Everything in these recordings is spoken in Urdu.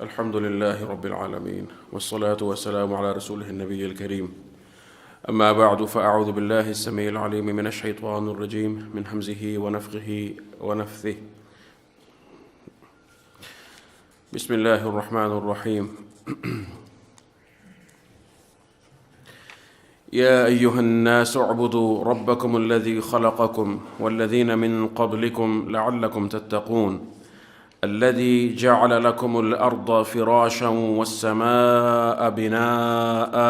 الحمد لله رب العالمين والصلاة والسلام على رسوله النبي الكريم أما بعد فأعوذ بالله السميع العليم من الشيطان الرجيم من همزه ونفخه ونفثه بسم الله الرحمن الرحيم يا أيها الناس اعبدوا ربكم الذي خلقكم والذين من قبلكم لعلكم تتقون الذي جعل لكم الأرض فراشا والسماء بناء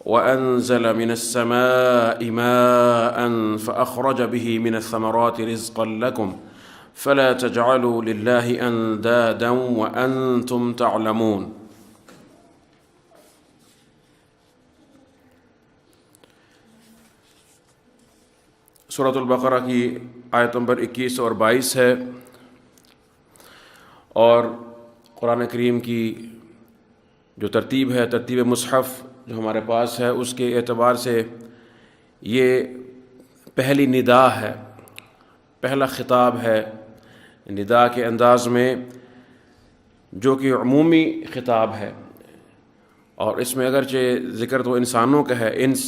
وأنزل من السماء ماء فأخرج به من الثمرات رزقا لكم فلا تجعلوا لله أندادا وأنتم تعلمون۔ سورۃ البقرہ کی آیت نمبر 21 اور 22 ہے، اور قرآن کریم کی جو ترتیب ہے، ترتیب مصحف جو ہمارے پاس ہے، اس کے اعتبار سے یہ پہلی ندا ہے، پہلا خطاب ہے ندا کے انداز میں، جو کہ عمومی خطاب ہے، اور اس میں اگرچہ ذکر تو انسانوں کا ہے، انس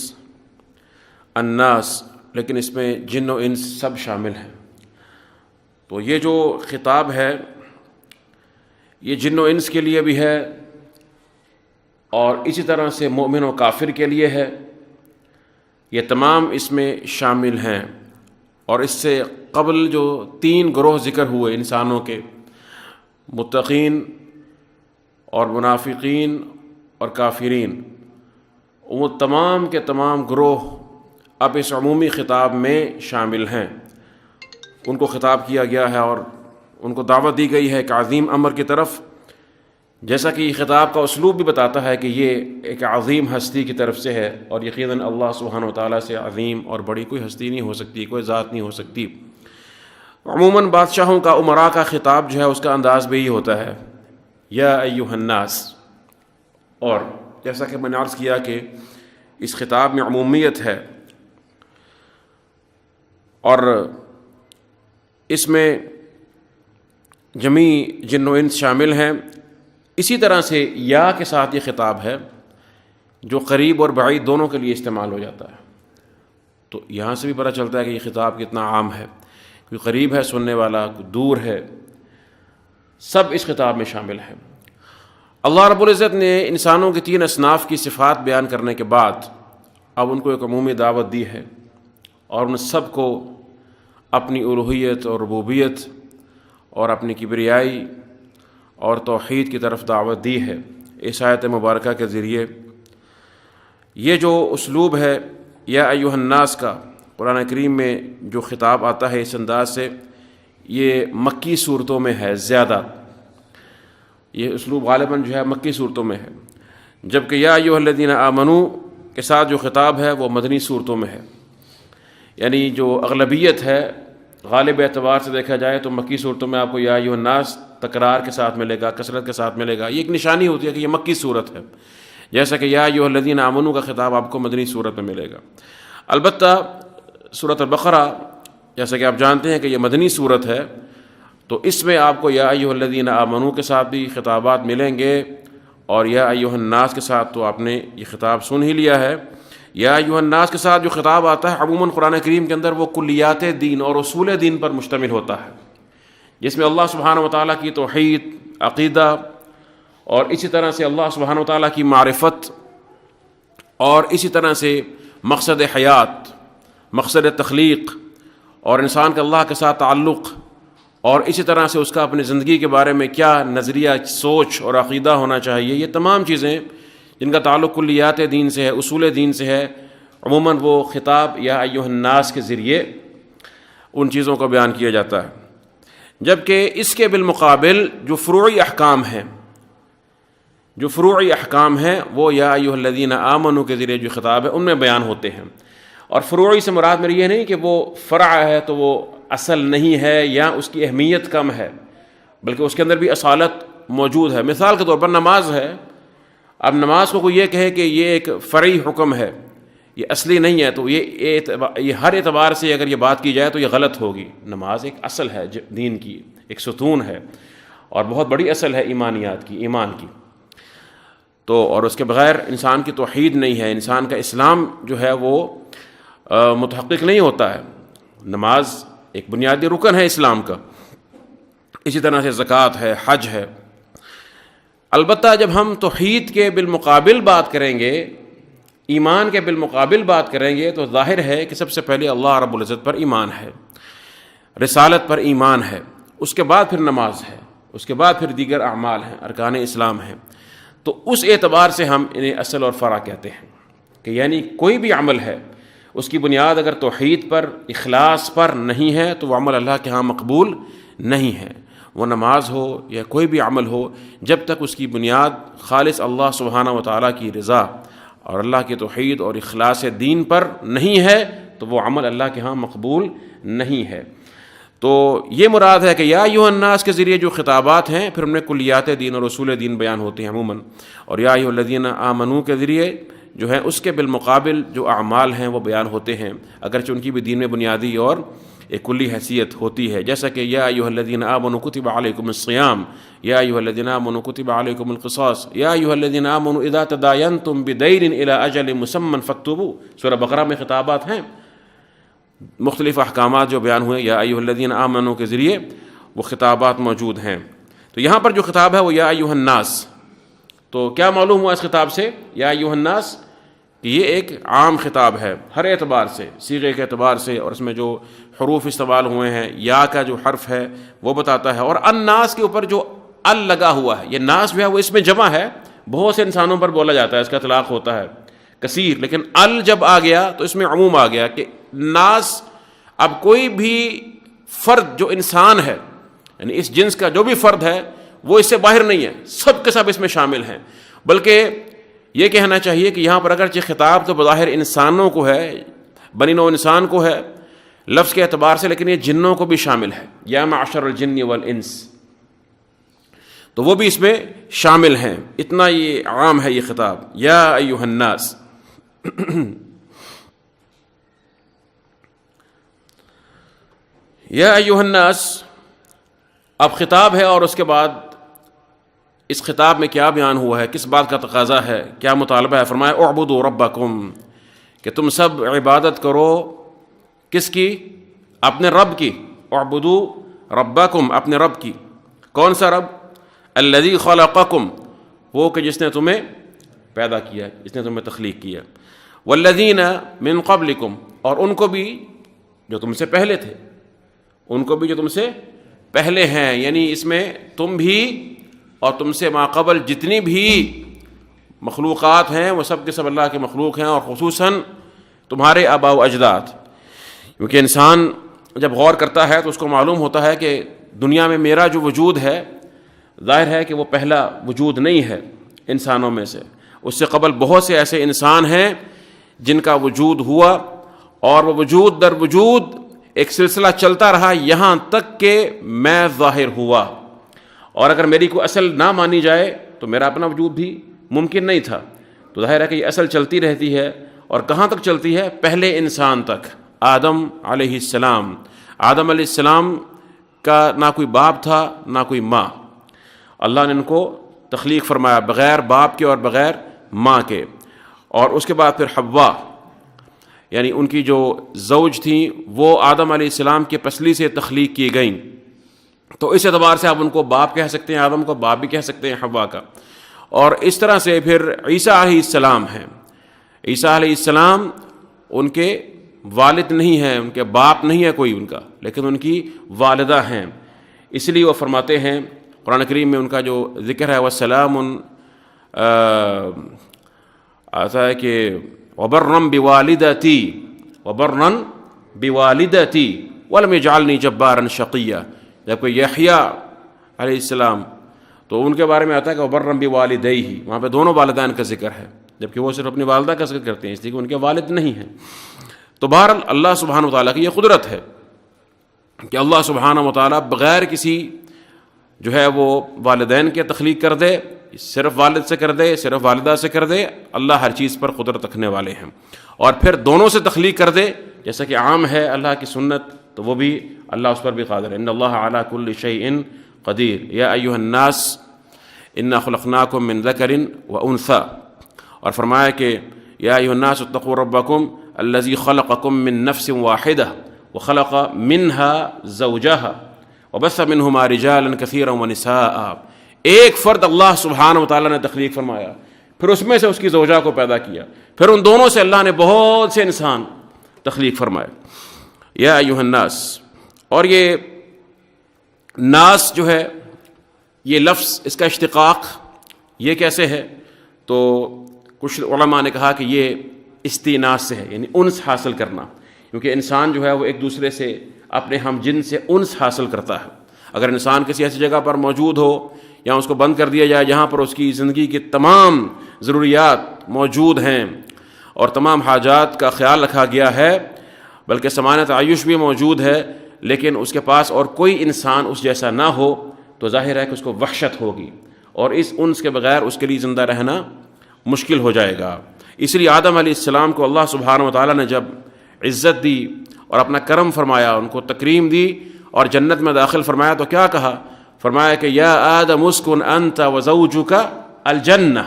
الناس، لیکن اس میں جن و انس سب شامل ہیں۔ تو یہ جو خطاب ہے یہ جن و انس کے لیے بھی ہے، اور اسی طرح سے مومن و کافر کے لیے ہے، یہ تمام اس میں شامل ہیں۔ اور اس سے قبل جو 3 گروہ ذکر ہوئے انسانوں کے، متقین اور منافقین اور کافرین، وہ تمام کے تمام گروہ اب اس عمومی خطاب میں شامل ہیں۔ ان کو خطاب کیا گیا ہے اور ان کو دعوت دی گئی ہے ایک عظیم امر کی طرف، جیسا کہ یہ خطاب کا اسلوب بھی بتاتا ہے کہ یہ ایک عظیم ہستی کی طرف سے ہے، اور یقیناً اللہ سبحانہ و تعالیٰ سے عظیم اور بڑی کوئی ہستی نہیں ہو سکتی، کوئی ذات نہیں ہو سکتی۔ عموماً بادشاہوں کا، امراء کا خطاب جو ہے اس کا انداز بھی یہی ہوتا ہے، یا ایھا الناس۔ اور جیسا کہ میں نے عرض کیا کہ اس خطاب میں عمومیت ہے، اور اس میں جمیع جن و انس شامل ہیں۔ اسی طرح سے یا کے ساتھ یہ خطاب ہے جو قریب اور بعید دونوں کے لیے استعمال ہو جاتا ہے۔ تو یہاں سے بھی پتہ چلتا ہے کہ یہ خطاب کتنا عام ہے، کوئی قریب ہے سننے والا، کوئی دور ہے، سب اس خطاب میں شامل ہیں۔ اللہ رب العزت نے انسانوں کی 3 اصناف کی صفات بیان کرنے کے بعد اب ان کو ایک عمومی دعوت دی ہے، اور ان سب کو اپنی الوہیت اور ربوبیت اور اپنی کبریائی اور توحید کی طرف دعوت دی ہے اس آیت مبارکہ کے ذریعے۔ یہ جو اسلوب ہے یا ایھا الناس کا قرآن کریم میں جو خطاب آتا ہے اس انداز سے، یہ مکی صورتوں میں ہے زیادہ، یہ اسلوب غالباً جو ہے مکی صورتوں میں ہے، جبکہ یا ایھا الذین آمنوا کے ساتھ جو خطاب ہے وہ مدنی صورتوں میں ہے۔ یعنی جو اغلبیت ہے، غالب اعتبار سے دیکھا جائے تو مکی صورتوں میں آپ کو یا ایھا الناس تکرار کے ساتھ ملے گا، کثرت کے ساتھ ملے گا۔ یہ ایک نشانی ہوتی ہے کہ یہ مکی صورت ہے، جیسا کہ یا ایھا الذین آمنوا کا خطاب آپ کو مدنی صورت میں ملے گا۔ البتہ سورۃ البقرہ جیسا کہ آپ جانتے ہیں کہ یہ مدنی صورت ہے، تو اس میں آپ کو یا ایھا الذین آمنوا کے ساتھ بھی خطابات ملیں گے، اور یا ایھا الناس کے ساتھ تو آپ نے یہ خطاب سن ہی لیا ہے۔ یا ایھا الناس کے ساتھ جو خطاب آتا ہے عموماً قرآن کریم کے اندر وہ کلیات دین اور اصول دین پر مشتمل ہوتا ہے، جس میں اللہ سبحانہ و تعالیٰ کی توحید، عقیدہ، اور اسی طرح سے اللہ سبحانہ و تعالیٰ کی معرفت، اور اسی طرح سے مقصد حیات، مقصد تخلیق، اور انسان کا اللہ کے ساتھ تعلق، اور اسی طرح سے اس کا اپنی زندگی کے بارے میں کیا نظریہ، سوچ اور عقیدہ ہونا چاہیے، یہ تمام چیزیں جن کا تعلق کلیات دین سے ہے، اصول دین سے ہے، عموماً وہ خطاب یا ایھا الناس کے ذریعے ان چیزوں کو بیان کیا جاتا ہے۔ جبکہ اس کے بالمقابل جو فروعی احکام ہیں، وہ یا ایھا الذین آمنوا کے ذریعے جو خطاب ہے ان میں بیان ہوتے ہیں۔ اور فروعی سے مراد میری یہ نہیں کہ وہ فرع ہے تو وہ اصل نہیں ہے یا اس کی اہمیت کم ہے، بلکہ اس کے اندر بھی اصالت موجود ہے۔ مثال کے طور پر نماز ہے، اب نماز کو کوئی یہ کہے کہ یہ ایک فرعی حکم ہے، یہ اصلی نہیں ہے، تو یہ ہر اعتبار سے اگر یہ بات کی جائے تو یہ غلط ہوگی۔ نماز ایک اصل ہے دین کی، ایک ستون ہے، اور بہت بڑی اصل ہے ایمانیات کی، ایمان کی. تو اور اس کے بغیر انسان کی توحید نہیں ہے، انسان کا اسلام جو ہے وہ متحقق نہیں ہوتا ہے. نماز ایک بنیادی رکن ہے اسلام کا، اسی طرح سے زکوٰۃ ہے، حج ہے. البتہ جب ہم توحید کے بالمقابل بات کریں گے، ایمان کے بالمقابل بات کریں گے، تو ظاہر ہے کہ سب سے پہلے اللہ رب العزت پر ایمان ہے، رسالت پر ایمان ہے، اس کے بعد پھر نماز ہے، اس کے بعد پھر دیگر اعمال ہیں، ارکان اسلام ہیں. تو اس اعتبار سے ہم انہیں اصل اور فرع کہتے ہیں کہ یعنی کوئی بھی عمل ہے اس کی بنیاد اگر توحید پر، اخلاص پر نہیں ہے تو وہ عمل اللہ کے ہاں مقبول نہیں ہے. وہ نماز ہو یا کوئی بھی عمل ہو، جب تک اس کی بنیاد خالص اللہ سبحانہ و تعالیٰ کی رضا اور اللہ کی توحید اور اخلاص دین پر نہیں ہے تو وہ عمل اللہ کے ہاں مقبول نہیں ہے. تو یہ مراد ہے کہ یا ایھا الناس کے ذریعے جو خطابات ہیں، پھر ان میں کلیات دین اور اصول دین بیان ہوتے ہیں عموماً، اور یا ایھا الذین آمنوا کے ذریعے جو ہے اس کے بالمقابل جو اعمال ہیں وہ بیان ہوتے ہیں، اگرچہ ان کی بھی دین میں بنیادی اور ایک کلی حیثیت ہوتی ہے. جیسا کہ یا ایھا الذین آمنوا کتب علیکم الصیام، یا ایھا الذین آمنوا کتب علیکم القصاص، یا ایھا الذین آمنوا اذا تداینتم بدین الی اجل مسمی فاکتبوا. سورہ بقرہ میں خطابات ہیں، مختلف احکامات جو بیان ہوئے یا ایھا الذین آمنوا کے ذریعے، وہ خطابات موجود ہیں. تو یہاں پر جو خطاب ہے وہ یا ایھا الناس. تو کیا معلوم ہوا اس خطاب سے یا ایھا الناس کہ یہ ایک عام خطاب ہے ہر اعتبار سے، صیغے کے اعتبار سے، اور اس میں جو حروف استعمال ہوئے ہیں، یا کا جو حرف ہے وہ بتاتا ہے، اور الناس کے اوپر جو ال لگا ہوا ہے، یہ ناس جو ہے وہ اس میں جمع ہے، بہت سے انسانوں پر بولا جاتا ہے، اس کا اطلاق ہوتا ہے کثیر، لیکن ال جب آ گیا تو اس میں عموم آ گیا کہ ناس اب کوئی بھی فرد جو انسان ہے، یعنی اس جنس کا جو بھی فرد ہے وہ اس سے باہر نہیں ہے، سب کے سب اس میں شامل ہیں. بلکہ یہ کہنا چاہیے کہ یہاں پر اگرچہ خطاب تو بظاہر انسانوں کو ہے، بنی نوع انسان کو ہے لفظ کے اعتبار سے، لیکن یہ جنوں کو بھی شامل ہے، یا معشر الجن والانس، تو وہ بھی اس میں شامل ہیں. اتنا یہ عام ہے یہ خطاب یا ایھا الناس. یا ایھا الناس اب خطاب ہے، اور اس کے بعد اس خطاب میں کیا بیان ہوا ہے، کس بات کا تقاضا ہے، کیا مطالبہ ہے. فرمایا اعبدوا ربکم، کہ تم سب عبادت کرو کس کی؟ اپنے رب کی. اعبدوا ربکم، اپنے رب کی. کون سا رب؟ الذی خلقکم، وہ کہ جس نے تمہیں پیدا کیا، جس نے تمہیں تخلیق کیا. والذین من قبلکم، اور ان کو بھی جو تم سے پہلے تھے، ان کو بھی جو تم سے پہلے ہیں، یعنی اس میں تم بھی اور تم سے ماقبل جتنی بھی مخلوقات ہیں وہ سب کے سب اللہ کے مخلوق ہیں، اور خصوصاً تمہارے آباء و اجداد. کیونکہ انسان جب غور کرتا ہے تو اس کو معلوم ہوتا ہے کہ دنیا میں میرا جو وجود ہے، ظاہر ہے کہ وہ پہلا وجود نہیں ہے انسانوں میں سے. اس سے قبل بہت سے ایسے انسان ہیں جن کا وجود ہوا، اور وہ وجود در وجود ایک سلسلہ چلتا رہا یہاں تک کہ میں ظاہر ہوا. اور اگر میری کوئی اصل نہ مانی جائے تو میرا اپنا وجود بھی ممکن نہیں تھا. تو ظاہر ہے کہ یہ اصل چلتی رہتی ہے، اور کہاں تک چلتی ہے؟ پہلے انسان تک، آدم علیہ السلام. آدم علیہ السلام کا نہ کوئی باپ تھا نہ کوئی ماں، اللہ نے ان کو تخلیق فرمایا بغیر باپ کے اور بغیر ماں کے. اور اس کے بعد پھر حوا، یعنی ان کی جو زوج تھیں وہ آدم علیہ السلام کے پسلی سے تخلیق کی گئیں. تو اس اعتبار سے آپ ان کو باپ کہہ سکتے ہیں، آدم کو باپ بھی کہہ سکتے ہیں حوا کا. اور اس طرح سے پھر عیسیٰ علیہ السلام ہیں. عیسیٰ علیہ السلام ان کے والد نہیں ہیں، ان کے باپ نہیں ہے کوئی ان کا، لیکن ان کی والدہ ہیں. اس لیے وہ فرماتے ہیں قرآن کریم میں ان کا جو ذکر ہے وَسَلَامٌ آتا ہے کہ وَبَرًّا بِوَالِدَتِي وَبَرًّا بِوَالِدَتِي وَلَمْ يَجْعَلْنِي جَبَّارًا شَقِيًّا. جبکہ یحییٰ علیہ السلام تو ان کے بارے میں آتا ہے کہ وَبَرًّا بِوَالِدَيْهِ، وہاں پہ دونوں والدین کا ذکر ہے، جبکہ وہ صرف اپنی والدہ کا ذکر کرتے ہیں اس لیے کہ ان کے والد نہیں ہیں. تو بہرحال اللہ سبحانہ وتعالیٰ کی یہ قدرت ہے کہ اللہ سبحانہ وتعالیٰ بغیر کسی جو ہے وہ والدین کے تخلیق کر دے، صرف والد سے کر دے، صرف والدہ سے کر دے. اللہ ہر چیز پر قدرت رکھنے والے ہیں. اور پھر دونوں سے تخلیق کر دے جیسا کہ عام ہے اللہ کی سنت، تو وہ بھی اللہ اس پر بھی قادر ہے. ان اللہ علی کل شیء قدیر یا ایھا الناس انا خلقناکم من ذکر وانثی، اور فرمایا کہ یا ایھا الناس اتقوا ربکم الذی خلقکم من نفس واحدہ وخلق منها زوجها وبث منہما رجالا کثیرا ونساء، ایک فرد اللہ سبحانہ وتعالیٰ نے تخلیق فرمایا، پھر اس میں سے اس کی زوجہ کو پیدا کیا، پھر ان دونوں سے اللہ نے بہت سے انسان تخلیق فرمائے۔ یا ایھا الناس، اور یہ ناس جو ہے یہ لفظ، اس کا اشتقاق یہ کیسے ہے؟ تو کچھ علماء نے کہا کہ یہ استیناس سے ہے، یعنی انس حاصل کرنا، کیونکہ انسان جو ہے وہ ایک دوسرے سے، اپنے ہم جن سے انس حاصل کرتا ہے۔ اگر انسان کسی ایسی جگہ پر موجود ہو یا اس کو بند کر دیا جائے جہاں پر اس کی زندگی کی تمام ضروریات موجود ہیں اور تمام حاجات کا خیال رکھا گیا ہے، بلکہ سمانہ تعیش بھی موجود ہے، لیکن اس کے پاس اور کوئی انسان اس جیسا نہ ہو، تو ظاہر ہے کہ اس کو وحشت ہوگی، اور اس انس کے بغیر اس کے لیے زندہ رہنا مشکل ہو جائے گا۔ اس لیے آدم علیہ السلام کو اللہ سبحانہ وتعالیٰ نے جب عزت دی اور اپنا کرم فرمایا، ان کو تکریم دی اور جنت میں داخل فرمایا، تو کیا کہا؟ فرمایا کہ یا آدم اسکن انت وزوجک الجنہ،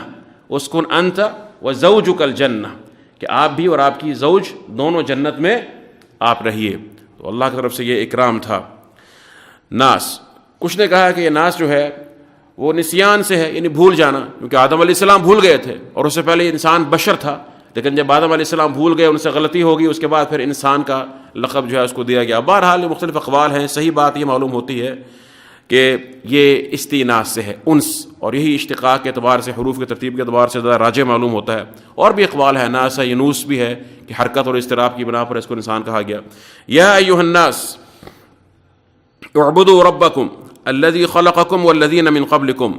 اسکن انت وزوجک الجنہ، کہ آپ بھی اور آپ کی زوج دونوں جنت میں آپ رہیے۔ تو اللہ کی طرف سے یہ اکرام تھا۔ ناس، کچھ نے کہا کہ یہ ناس جو ہے وہ نسیان سے ہے، یعنی بھول جانا، کیونکہ آدم علیہ السلام بھول گئے تھے اور اس سے پہلے انسان بشر تھا، لیکن جب آدم علیہ السلام بھول گئے، ان سے غلطی ہوگی، اس کے بعد پھر انسان کا لقب جو ہے اس کو دیا گیا۔ بہرحال یہ مختلف اقوال ہیں، صحیح بات یہ معلوم ہوتی ہے کہ یہ استیناس سے ہے، انس، اور یہی اشتقاق کے اعتبار سے، حروف کی ترتیب کے اعتبار سے زیادہ راجح معلوم ہوتا ہے۔ اور بھی اقوال ہے، ناس ہے، ینوس بھی ہے کہ حرکت اور اضطراب کی بنا پر اس کو انسان کہا گیا۔ یا ایھا الناس اعبدوا ربکم الذی خلقکم والذین من قبلکم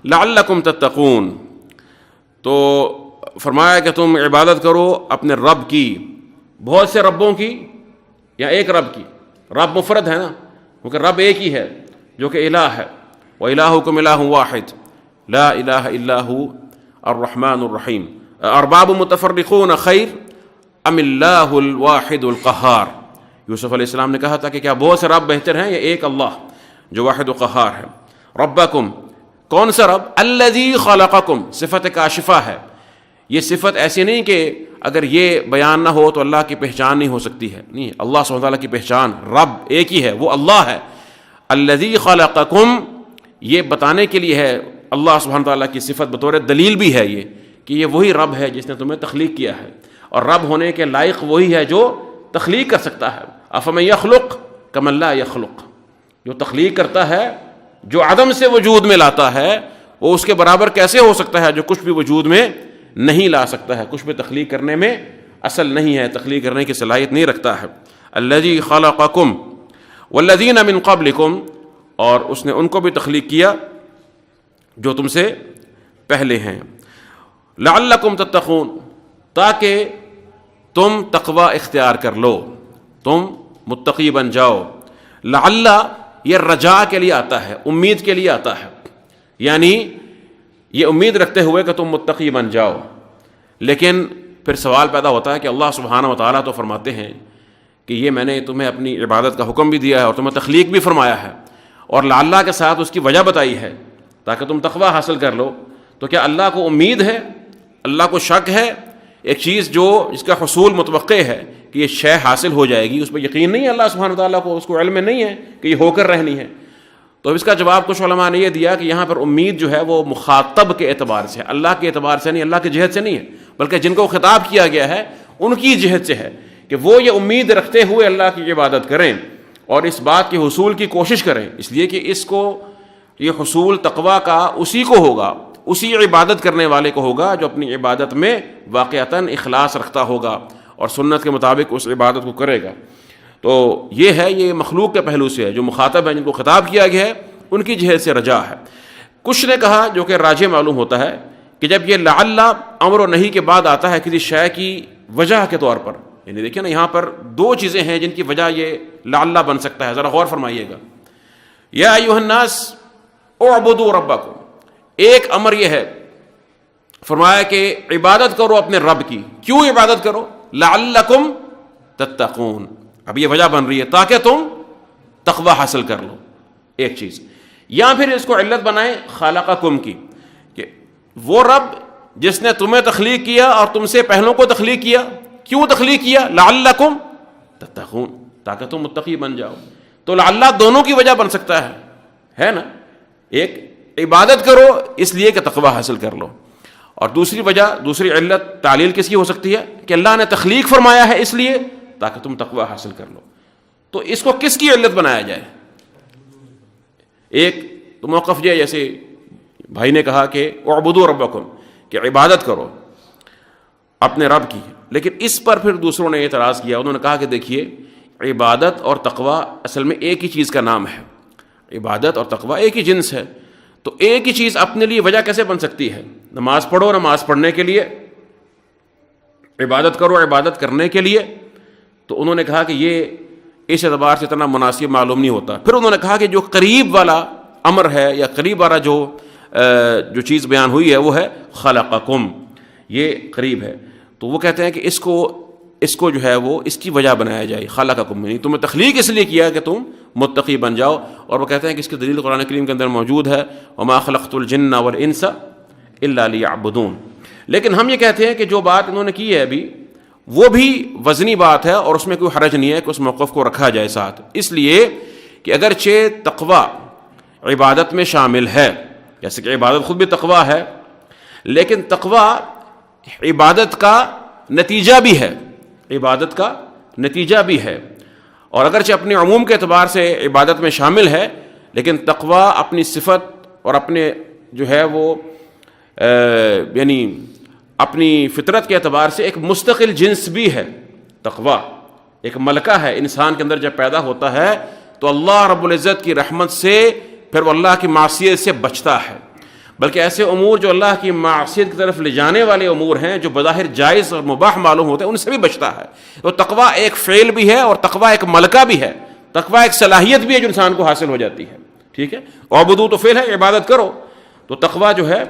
لعلکم تتقون، تو فرمایا کہ تم عبادت کرو اپنے رب کی، بہت سے ربوں کی یا ایک رب کی؟ رب مفرد ہے نا، کیونکہ رب ایک ہی ہے جو کہ الہ ہے، وَإِلَٰهُكُمْ إِلَٰهٌ وَاحِدٌ لَا إِلَٰهَ إِلَّا هُوَ الرحمن الرحیم، ارباب متفرقون خیر ام اللہ الواحد القہار۔ یوسف علیہ السلام نے کہا تھا کہ کیا بہت سے رب بہتر ہیں یا ایک اللہ جو واحد و قہار ہے؟ ربکم، کون سا رب؟ الذی خلقکم، صفت کاشفہ ہے، یہ صفت ایسی نہیں کہ اگر یہ بیان نہ ہو تو اللہ کی پہچان نہیں ہو سکتی ہے، نہیں، اللہ سبحانہ وتعالیٰ کی پہچان رب ایک ہی ہے، وہ اللہ ہے۔ الذی خلقکم، یہ بتانے کے لیے ہے اللہ سبحانہ وتعالیٰ کی صفت، بطور دلیل بھی ہے یہ کہ یہ وہی رب ہے جس نے تمہیں تخلیق کیا ہے، اور رب ہونے کے لائق وہی ہے جو تخلیق کر سکتا ہے۔ افمن یخلق کمن لا یخلق، جو تخلیق کرتا ہے، جو عدم سے وجود میں لاتا ہے، وہ اس کے برابر کیسے ہو سکتا ہے جو کچھ بھی وجود میں نہیں لا سکتا ہے، کچھ بھی تخلیق کرنے میں اصل نہیں ہے، تخلیق کرنے کی صلاحیت نہیں رکھتا ہے۔ الذی خلقکم والذین من قبلکم، اور اس نے ان کو بھی تخلیق کیا جو تم سے پہلے ہیں، لعلکم تتقون، تاکہ تم تقوی اختیار کر لو، تم متقی بن جاؤ۔ لعل یہ رجاء کے لیے آتا ہے، امید کے لیے آتا ہے، یعنی یہ امید رکھتے ہوئے کہ تم متقی بن جاؤ۔ لیکن پھر سوال پیدا ہوتا ہے کہ اللہ سبحانہ وتعالیٰ تو فرماتے ہیں کہ یہ میں نے تمہیں اپنی عبادت کا حکم بھی دیا ہے اور تمہیں تخلیق بھی فرمایا ہے، اور لعل کے ساتھ اس کی وجہ بتائی ہے تاکہ تم تقوی حاصل کر لو، تو کیا اللہ کو امید ہے، اللہ کو شک ہے؟ ایک چیز جو جس کا حصول متوقع ہے کہ یہ شے حاصل ہو جائے گی، اس پہ یقین نہیں ہے اللہ سبحانہ وتعالیٰ کو، اس کو علم نہیں ہے کہ یہ ہو کر رہنی ہے۔ تو اس کا جواب کچھ علماء نے یہ دیا کہ یہاں پر امید جو ہے وہ مخاطب کے اعتبار سے، اللہ کے اعتبار سے نہیں، اللہ کی جہت سے نہیں ہے، بلکہ جن کو خطاب کیا گیا ہے ان کی جہت سے ہے کہ وہ یہ امید رکھتے ہوئے اللہ کی عبادت کریں اور اس بات کے حصول کی کوشش کریں، اس لیے کہ اس کو یہ حصول تقوی کا اسی کو ہوگا، اسی عبادت کرنے والے کو ہوگا جو اپنی عبادت میں واقعتاً اخلاص رکھتا ہوگا اور سنت کے مطابق اس عبادت کو کرے گا۔ تو یہ ہے، یہ مخلوق کے پہلو سے ہے، جو مخاطب ہیں جن کو خطاب کیا گیا ہے ان کی جہت سے رجا ہے۔ کچھ نے کہا جو کہ راجح معلوم ہوتا ہے کہ جب یہ لعل امر و نہی کے بعد آتا ہے کسی شے کی وجہ کے طور پر، یعنی دیکھیں نا یہاں پر دو چیزیں ہیں جن کی وجہ یہ لعل بن سکتا ہے، ذرا غور فرمائیے گا۔ یا ایھا الناس اعبدوا ربکم، ایک امر یہ ہے، فرمایا کہ عبادت کرو اپنے رب کی۔ کیوں عبادت کرو؟ لعلکم تتقون، اب یہ وجہ بن رہی ہے تاکہ تم تقوی حاصل کر لو، ایک چیز۔ یا پھر اس کو علت بنائیں خلقکم کی، کہ وہ رب جس نے تمہیں تخلیق کیا اور تم سے پہلوں کو تخلیق کیا. کیوں تخلیق کیا؟ لعلکم تتقون، تاکہ تم متقی بن جاؤ. تو لعل دونوں کی وجہ بن سکتا ہے نا. ایک عبادت کرو اس لیے کہ تقوی حاصل کر لو، اور دوسری وجہ، دوسری علت تعلیل کس کی ہو سکتی ہے کہ اللہ نے تخلیق فرمایا ہے اس لیے تاکہ تم تقوی حاصل کر لو. تو اس کو کس کی علت بنایا جائے؟ ایک تو موقف یہ، جیسے بھائی نے کہا کہ اعبدوا ربکم، کہ عبادت کرو اپنے رب کی. لیکن اس پر پھر دوسروں نے اعتراض کیا. انہوں نے کہا کہ دیکھیے، عبادت اور تقوی اصل میں ایک ہی چیز کا نام ہے. عبادت اور تقوی ایک ہی جنس ہے. تو ایک ہی چیز اپنے لیے وجہ کیسے بن سکتی ہے؟ نماز پڑھو نماز پڑھنے کے لیے، عبادت کرو عبادت کرنے کے لیے. تو انہوں نے کہا کہ یہ اس اعتبار سے اتنا مناسب معلوم نہیں ہوتا. پھر انہوں نے کہا کہ جو قریب والا امر ہے یا قریب والا جو چیز بیان ہوئی ہے وہ ہے خلقکم، یہ قریب ہے. تو وہ کہتے ہیں کہ اس کو جو ہے وہ اس کی وجہ بنایا جائے. خلقکم یعنی تمہیں تخلیق اس لیے کیا کہ تم متقی بن جاؤ. اور وہ کہتے ہیں کہ اس کی دلیل قرآن کریم کے اندر موجود ہے، وما خلقت الجن والانس الا لیعبدون. لیکن ہم یہ کہتے ہیں کہ جو بات انہوں نے کی ہے ابھی وہ بھی وزنی بات ہے، اور اس میں کوئی حرج نہیں ہے کہ اس موقف کو رکھا جائے ساتھ. اس لیے کہ اگرچہ تقوی عبادت میں شامل ہے، جیسے کہ عبادت خود بھی تقوی ہے، لیکن تقوی عبادت کا نتیجہ بھی ہے، عبادت کا نتیجہ بھی ہے. اور اگرچہ اپنے عموم کے اعتبار سے عبادت میں شامل ہے، لیکن تقوی اپنی صفت اور اپنے جو ہے وہ یعنی اپنی فطرت کے اعتبار سے ایک مستقل جنس بھی ہے. تقوی ایک ملکہ ہے انسان کے اندر. جب پیدا ہوتا ہے تو اللہ رب العزت کی رحمت سے پھر وہ اللہ کی معصیت سے بچتا ہے. بلکہ ایسے امور جو اللہ کی معصیت کی طرف لے جانے والے امور ہیں، جو بظاہر جائز اور مباح معلوم ہوتے ہیں، ان سے بھی بچتا ہے. تو تقوی ایک فعل بھی ہے اور تقوی ایک ملکہ بھی ہے. تقوی ایک صلاحیت بھی ہے جو انسان کو حاصل ہو جاتی ہے. ٹھیک ہے، اعبدوا تو فعل ہے، عبادت کرو. تو تقوی جو ہے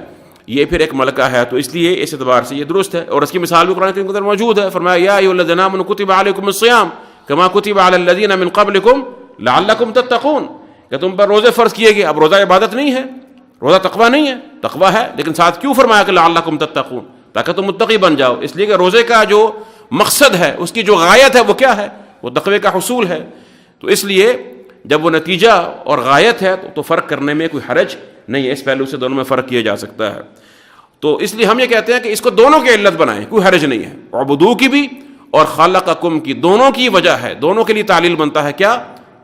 یہ پھر ایک ملکہ ہے. تو اس لیے اس اعتبار سے یہ درست ہے. اور اس کی مثال بھی قرآن کریم کے اندر موجود ہے. فرمایا یا ایھا الذین آمنوا کتب علیکم الصیام کما کتب علی الذین من قبلکم لعلکم تتقون، کہ تم پر روزے فرض کیے گئے. اب روزہ عبادت نہیں ہے، روزہ تقوی نہیں ہے، تقوی ہے، لیکن ساتھ کیوں فرمایا کہ لعلکم تتقون، تاکہ تم متقی بن جاؤ. اس لیے کہ روزے کا جو مقصد ہے، اس کی جو غایت ہے وہ کیا ہے؟ وہ تقوی کا حصول ہے. تو اس لیے جب وہ نتیجہ اور غایت ہے تو فرق کرنے میں کوئی حرج نہیں ہے. اس پہلو سے دونوں میں فرق کیا جا سکتا ہے. تو اس لیے ہم یہ کہتے ہیں کہ اس کو دونوں کی علت بنائیں، کوئی حرج نہیں ہے. عبدو کی بھی اور خلقکم کی، دونوں کی وجہ ہے، دونوں کے لیے تعلیل بنتا ہے کیا؟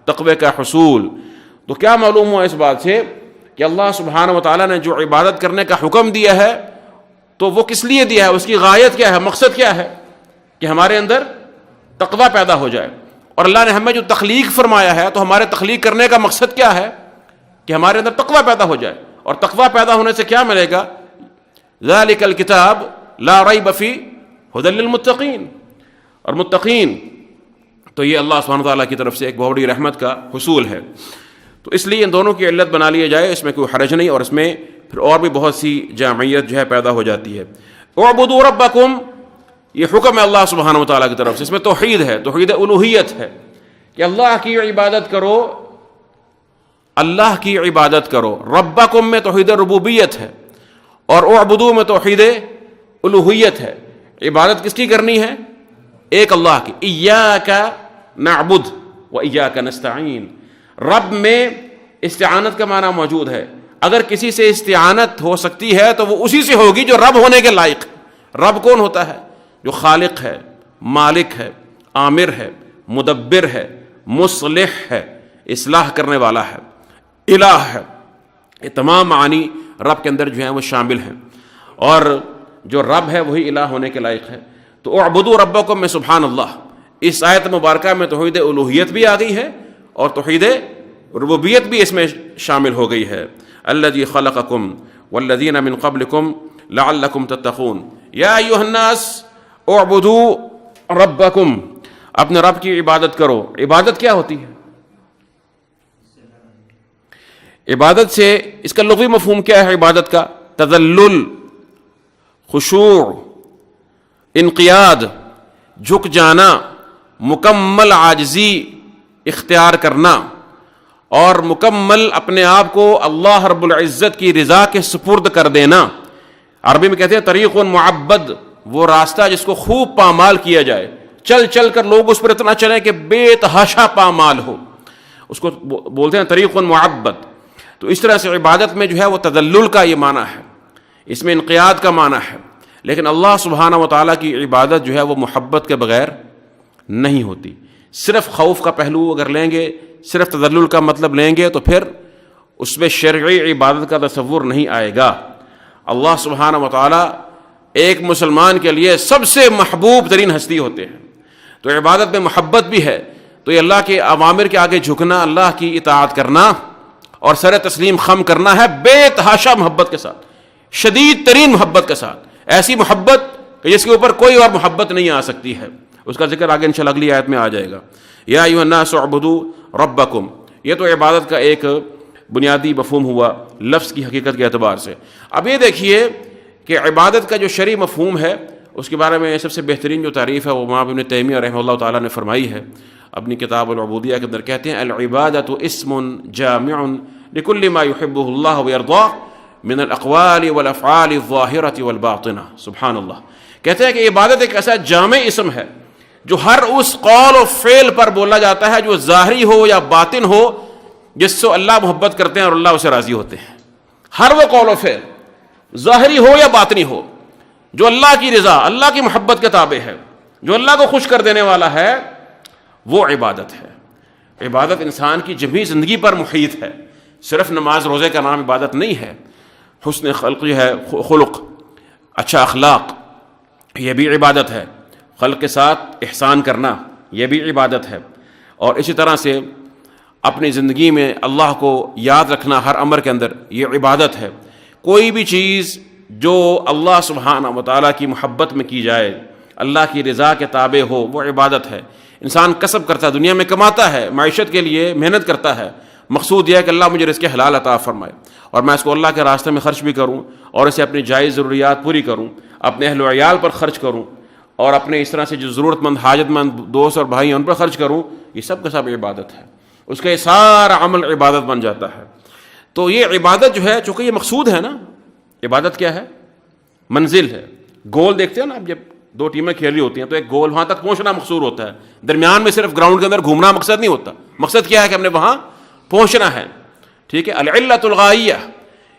تقوی کا حصول. تو کیا معلوم ہوا اس بات سے کہ اللہ سبحانہ و تعالیٰ نے جو عبادت کرنے کا حکم دیا ہے تو وہ کس لیے دیا ہے؟ اس کی غایت کیا ہے؟ مقصد کیا ہے؟ کہ ہمارے اندر تقوی پیدا ہو جائے. اور اللہ نے ہمیں جو تخلیق فرمایا ہے تو ہمارے تخلیق کرنے کا مقصد کیا ہے؟ کہ ہمارے اندر تقوی پیدا ہو جائے. اور تقوی پیدا ہونے سے کیا ملے گا؟ ذالک الکتاب لا ریب فیہ ھدی للمتقین. اور متقین تو یہ اللہ سبحانہ وتعالیٰ کی طرف سے ایک بہت بڑی رحمت کا حصول ہے. تو اس لیے ان دونوں کی علت بنا لیا جائے، اس میں کوئی حرج نہیں. اور اس میں پھر اور بھی بہت سی جامعیت جو ہے پیدا ہو جاتی ہے. اعبدوا ربکم، یہ حکم ہے اللہ سبحانہ وتعالیٰ کی طرف سے. اس میں توحید ہے، توحید الوہیت ہے کہ اللہ کی عبادت کرو، اللہ کی عبادت کرو. ربکم میں توحید ربوبیت ہے اور اعبدوا میں توحید الوہیت ہے. عبادت کس کی کرنی ہے؟ ایک اللہ کی. ایاک نعبد و ایاک نستعین. رب میں استعانت کا معنی موجود ہے. اگر کسی سے استعانت ہو سکتی ہے تو وہ اسی سے ہوگی جو رب ہونے کے لائق. رب کون ہوتا ہے؟ جو خالق ہے، مالک ہے، عامر ہے، مدبر ہے، مصلح ہے، اصلاح کرنے والا ہے، الہ ہے. یہ تمام معانی رب کے اندر جو ہیں وہ شامل ہیں. اور جو رب ہے وہی الہ ہونے کے لائق ہے. تو اعبدوا ربکم میں سبحان اللہ، اس آیت مبارکہ میں توحید الوہیت بھی آ گئی ہے اور توحید ربوبیت بھی اس میں شامل ہو گئی ہے. الذی خلقکم والذین من قبلکم لعلکم تتقون. یا ایھا الناس اعبدوا ربکم، اپنے رب کی عبادت کرو. عبادت کیا ہوتی ہے؟ عبادت سے اس کا لغوی مفہوم کیا ہے؟ عبادت کا تذلل، خشوع، انقیاد، جھک جانا، مکمل عاجزی اختیار کرنا. اور مکمل اپنے آپ کو اللہ رب العزت کی رضا کے سپرد کر دینا. عربی میں کہتے ہیں طریق معبد، وہ راستہ جس کو خوب پامال کیا جائے، چل چل کر لوگ اس پر اتنا چلیں کہ بے تحاشا پامال ہو، اس کو بولتے ہیں طریق معبد. تو اس طرح سے عبادت میں جو ہے وہ تذلل کا یہ معنی ہے، اس میں انقیاد کا معنی ہے. لیکن اللہ سبحانہ و تعالیٰ کی عبادت جو ہے وہ محبت کے بغیر نہیں ہوتی. صرف خوف کا پہلو اگر لیں گے، صرف تذلل کا مطلب لیں گے، تو پھر اس میں شرعی عبادت کا تصور نہیں آئے گا. اللہ سبحانہ و تعالیٰ ایک مسلمان کے لیے سب سے محبوب ترین ہستی ہوتے ہیں. تو عبادت میں محبت بھی ہے، تو یہ اللہ کے اوامر کے آگے جھکنا، اللہ کی اطاعت کرنا اور سر تسلیم خم کرنا ہے بے تحاشا محبت کے ساتھ، شدید ترین محبت کے ساتھ، ایسی محبت کہ جس کے اوپر کوئی اور محبت نہیں آ سکتی ہے. اس کا ذکر آگے انشاءاللہ اگلی آیت میں آ جائے گا. یا ایھا الناس اعبدوا ربکم، یہ تو عبادت کا ایک بنیادی مفہوم ہوا لفظ کی حقیقت کے اعتبار سے. اب یہ دیکھیے کہ عبادت کا جو شرعی مفہوم ہے اس کے بارے میں سب سے بہترین جو تعریف ہے وہ امام ابن تیمیہ رحمہ اللہ تعالیٰ نے فرمائی ہے اپنی کتاب العبودیہ کے اندر. کہتے ہیں العبادۃ اسم جامع لکل ما یحبہ اللہ ویرضاہ من الاقوال والافعال الظاہرۃ والباطنہ. سبحان اللہ. کہتے ہیں کہ عبادت ایک ایسا جامع اسم ہے جو ہر اس قول و فعل پر بولا جاتا ہے جو ظاہری ہو یا باطن ہو، جس سے اللہ محبت کرتے ہیں اور اللہ اسے راضی ہوتے ہیں. ہر وہ قول و فعل ظاہری ہو یا باطنی ہو جو اللہ کی رضا، اللہ کی محبت کے تابع ہے، جو اللہ کو خوش کر دینے والا ہے، وہ عبادت ہے. عبادت انسان کی جمعی زندگی پر محیط ہے. صرف نماز روزے کا نام عبادت نہیں ہے. حسن خلق جو ہے، خلق، اچھا اخلاق، یہ بھی عبادت ہے. خلق کے ساتھ احسان کرنا یہ بھی عبادت ہے. اور اسی طرح سے اپنی زندگی میں اللہ کو یاد رکھنا ہر امر کے اندر، یہ عبادت ہے. کوئی بھی چیز جو اللہ سبحانہ و تعالیٰ کی محبت میں کی جائے، اللہ کی رضا کے تابع ہو، وہ عبادت ہے. انسان کسب کرتا ہے، دنیا میں کماتا ہے، معیشت کے لیے محنت کرتا ہے، مقصود یہ ہے کہ اللہ مجھے رزق حلال عطا فرمائے اور میں اس کو اللہ کے راستے میں خرچ بھی کروں اور اسے اپنی جائز ضروریات پوری کروں، اپنے اہل و عیال پر خرچ کروں اور اپنے اس طرح سے جو ضرورت مند حاجت مند دوست اور بھائی ہیں ان پر خرچ کروں. یہ سب کا سب عبادت ہے. اس کا یہ سارا عمل عبادت بن جاتا ہے. تو یہ عبادت جو ہے، چونکہ یہ مقصود ہے نا، عبادت کیا ہے؟ منزل ہے. گول دیکھتے ہیں نا، اب جب دو ٹیمیں کھیل رہی ہوتی ہیں تو ایک گول وہاں تک پہنچنا مقصود ہوتا ہے. درمیان میں صرف گراؤنڈ کے اندر گھومنا مقصد نہیں ہوتا. مقصد کیا ہے کہ ہم نے وہاں پہنچنا ہے. ٹھیک ہے. العلۃ الغائیہ،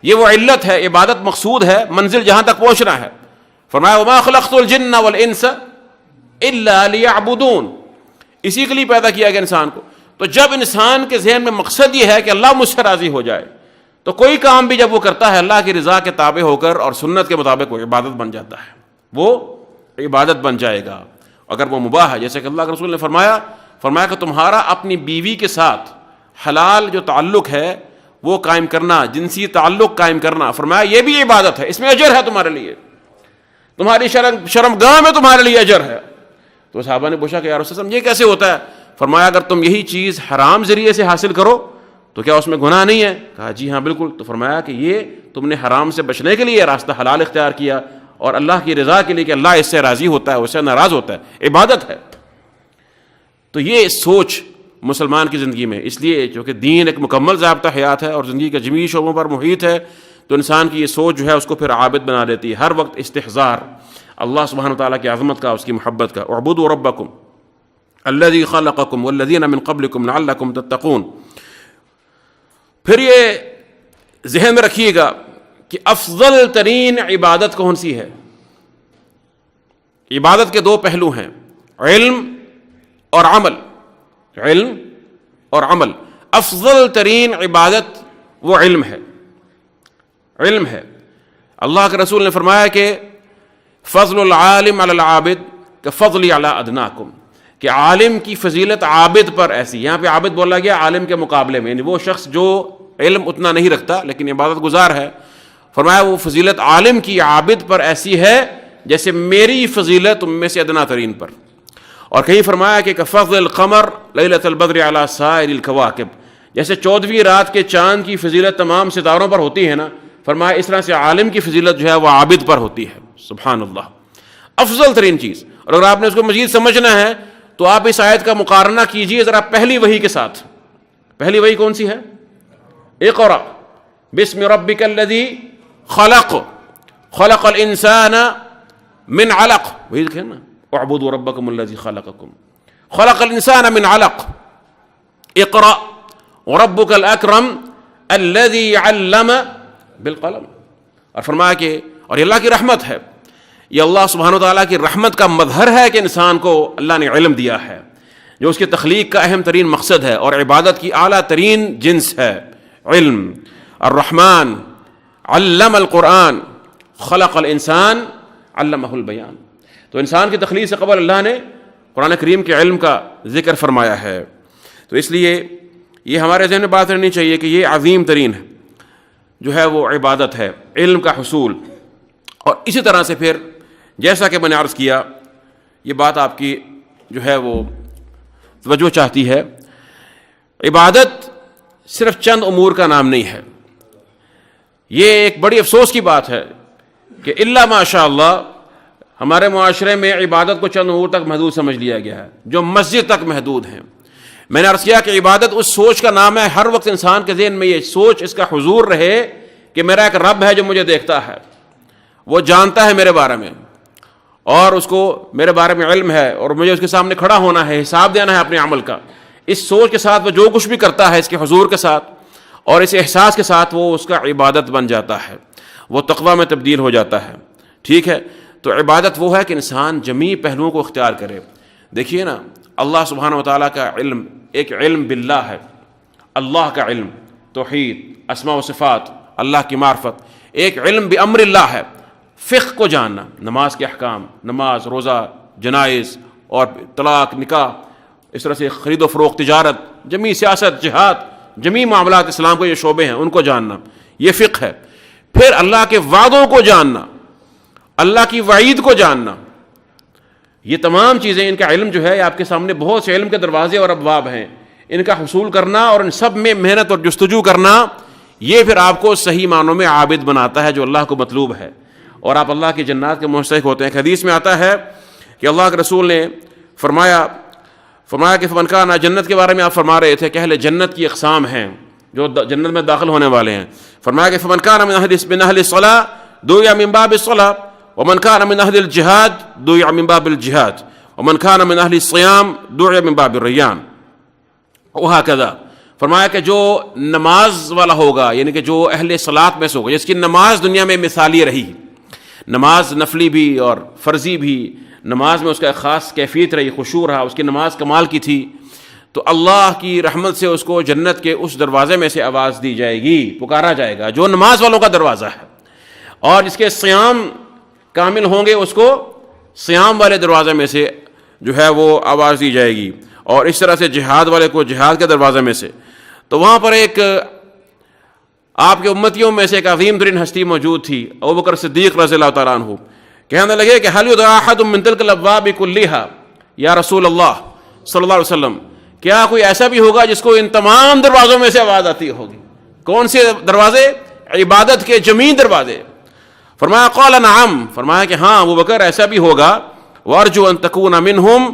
یہ وہ علت ہے، عبادت مقصود ہے، منزل جہاں تک پہنچنا ہے. فرمایا وما خلقت الجن والانس الا لیعبدون، اسی کے لیے پیدا کیا گیا انسان کو. تو جب انسان کے ذہن میں مقصد یہ ہے کہ اللہ مجھ سے راضی ہو جائے تو کوئی کام بھی جب وہ کرتا ہے اللہ کی رضا کے تابع ہو کر اور سنت کے مطابق وہ عبادت بن جاتا ہے، وہ عبادت بن جائے گا. اگر وہ مباح ہے، جیسے کہ اللہ کے رسول نے فرمایا کہ تمہارا اپنی بیوی کے ساتھ حلال جو تعلق ہے وہ قائم کرنا، جنسی تعلق قائم کرنا، فرمایا یہ بھی عبادت ہے، اس میں اجر ہے تمہارے لیے، تمہاری شرمگاہ میں تمہارے لیے اجر ہے. تو صحابہ نے پوچھا کہ یا رسول اللہ یہ کیسے ہوتا ہے؟ فرمایا اگر تم یہی چیز حرام ذریعے سے حاصل کرو تو کیا اس میں گناہ نہیں ہے؟ کہا جی ہاں بالکل. تو فرمایا کہ یہ تم نے حرام سے بچنے کے لیے راستہ حلال اختیار کیا اور اللہ کی رضا کے لیے کہ اللہ اس سے راضی ہوتا ہے، اس سے ناراض ہوتا ہے، عبادت ہے. تو یہ سوچ مسلمان کی زندگی میں، اس لیے چونکہ دین ایک مکمل ضابطہ حیات ہے اور زندگی کے جمیع شعبوں پر محیط ہے، تو انسان کی یہ سوچ جو ہے اس کو پھر عابد بنا دیتی ہے. ہر وقت استحضار اللہ سبحانہ وتعالیٰ کی عظمت کا، اس کی محبت کا. اعبدوا ربکم الذی خلقکم والذین من قبلکم لعلکم تتقون. پھر یہ ذہن میں رکھیے گا کہ افضل ترین عبادت کون سی ہے؟ عبادت کے دو پہلو ہیں، علم اور عمل. علم اور عمل. افضل ترین عبادت وہ علم ہے. علم ہے. اللہ کے رسول نے فرمایا کہ فضل العالم علی العابد کفضلی علی ادناکم، کہ عالم کی فضیلت عابد پر ایسی، یہاں پہ عابد بولا گیا عالم کے مقابلے میں، یعنی وہ شخص جو علم اتنا نہیں رکھتا لیکن عبادت گزار ہے. فرمایا وہ فضیلت عالم کی عابد پر ایسی ہے جیسے میری فضیلت ان میں سے ادنا ترین پر. اور کہیں فرمایا کہ کفضل القمر لیلۃ البدر علی سائر الکواکب، جیسے 14ویں رات کے چاند کی فضیلت تمام ستاروں پر ہوتی ہے نا، فرمایا اس طرح سے عالم کی فضیلت جو ہے وہ عابد پر ہوتی ہے. سبحان اللہ. افضل ترین چیز. اور اگر آپ نے اس کو مزید سمجھنا ہے تو آپ اس آیت کا مقارنہ کیجئے ذرا پہلی وحی کے ساتھ. پہلی وحی کون سی ہے؟ اقرأ بسم ربک الذی خلق خلق الانسان من علق، وہی دیکھیں نا، اعبدوا ربکم الذی خلقکم خلق الانسان من علق اقرأ وربک الاکرم الذی علم بالقلم. اور فرمایا کہ اور یہ اللہ کی رحمت ہے، یہ اللہ سبحانہ وتعالیٰ کی رحمت کا مظہر ہے کہ انسان کو اللہ نے علم دیا ہے، جو اس کی تخلیق کا اہم ترین مقصد ہے اور عبادت کی اعلیٰ ترین جنس ہے علم. الرحمن علم القرآن خلق الانسان علمہ البیان. تو انسان کی تخلیق سے قبل اللہ نے قرآن کریم کے علم کا ذکر فرمایا ہے. تو اس لیے یہ ہمارے ذہن میں بات رہنی چاہیے کہ یہ عظیم ترین جو ہے وہ عبادت ہے، علم کا حصول. اور اسی طرح سے پھر جیسا کہ میں نے عرض کیا، یہ بات آپ کی جو ہے وہ توجہ چاہتی ہے، عبادت صرف چند امور کا نام نہیں ہے. یہ ایک بڑی افسوس کی بات ہے کہ الا ماشاء اللہ ہمارے معاشرے میں عبادت کو چند امور تک محدود سمجھ لیا گیا ہے، جو مسجد تک محدود ہیں. میں نے عرض کیا کہ عبادت اس سوچ کا نام ہے، ہر وقت انسان کے ذہن میں یہ سوچ، اس کا حضور رہے کہ میرا ایک رب ہے جو مجھے دیکھتا ہے، وہ جانتا ہے میرے بارے میں، اور اس کو میرے بارے میں علم ہے، اور مجھے اس کے سامنے کھڑا ہونا ہے، حساب دینا ہے اپنے عمل کا. اس سوچ کے ساتھ وہ جو کچھ بھی کرتا ہے، اس کے حضور کے ساتھ اور اس احساس کے ساتھ، وہ اس کا عبادت بن جاتا ہے، وہ تقویٰ میں تبدیل ہو جاتا ہے. ٹھیک ہے، تو عبادت وہ ہے کہ انسان جمیع پہلوؤں کو اختیار کرے. دیکھیے نا، اللہ سبحانہ وتعالیٰ کا علم ایک علم باللہ ہے، اللہ کا علم، توحید، اسماء و صفات، اللہ کی معرفت. ایک علم بامر اللہ ہے، فقہ کو جاننا، نماز کے احکام، نماز، روزہ، جنائز اور طلاق، نکاح، اس طرح سے خرید و فروخت، تجارت، جمیع سیاست، جہاد، جمیع معاملات اسلام کو یہ شعبے ہیں، ان کو جاننا، یہ فقہ ہے. پھر اللہ کے وعدوں کو جاننا، اللہ کی وعید کو جاننا، یہ تمام چیزیں، ان کا علم جو ہے آپ کے سامنے بہت سے علم کے دروازے اور ابواب ہیں، ان کا حصول کرنا اور ان سب میں محنت اور جستجو کرنا، یہ پھر آپ کو صحیح معنوں میں عابد بناتا ہے جو اللہ کو مطلوب ہے، اور آپ اللہ کی جنات کے مستحق ہوتے ہیں. حدیث میں آتا ہے کہ اللہ کے رسول نے فرمایا کہ فمن کان، جنت کے بارے میں آپ فرما رہے تھے کہ اہل جنت کی اقسام ہیں جو جنت میں داخل ہونے والے ہیں. فرمایا کہ فمن کان من اہل الصلاۃ دعی من باب الصلاۃ، ومن کان من اہل الجہاد دعی من باب الجہاد، ومن کان من اہل الصیام دعی من باب الریان، وہکذا. فرمایا کہ جو نماز والا ہوگا، یعنی کہ جو اہل صلاۃ میں سے ہوگا، جس کی نماز دنیا میں مثالی رہی، نماز نفلی بھی اور فرضی بھی، نماز میں اس کا ایک خاص کیفیت رہی، خشوع رہا، اس کی نماز کمال کی تھی، تو اللہ کی رحمت سے اس کو جنت کے اس دروازے میں سے آواز دی جائے گی، پکارا جائے گا جو نماز والوں کا دروازہ ہے. اور جس کے صیام کامل ہوں گے، اس کو صیام والے دروازے میں سے جو ہے وہ آواز دی جائے گی، اور اس طرح سے جہاد والے کو جہاد کے دروازے میں سے. تو وہاں پر ایک آپ کے امتیوں میں سے ایک عظیم ترین ہستی موجود تھی، ابوبکر صدیق رضی اللہ تعالیٰ عنہ. کہنے لگے کہ حل یدعی احد من تلک الابواب کلھا یا رسول اللہ صلی اللہ علیہ وسلم، کیا کوئی ایسا بھی ہوگا جس کو ان تمام دروازوں میں سے آواز آتی ہوگی؟ کون سے دروازے؟ عبادت کے جمیع دروازے. فرمایا قال نعم، فرمایا کہ ہاں ابوبکر ایسا بھی ہوگا، وارجو ان تکون منہم،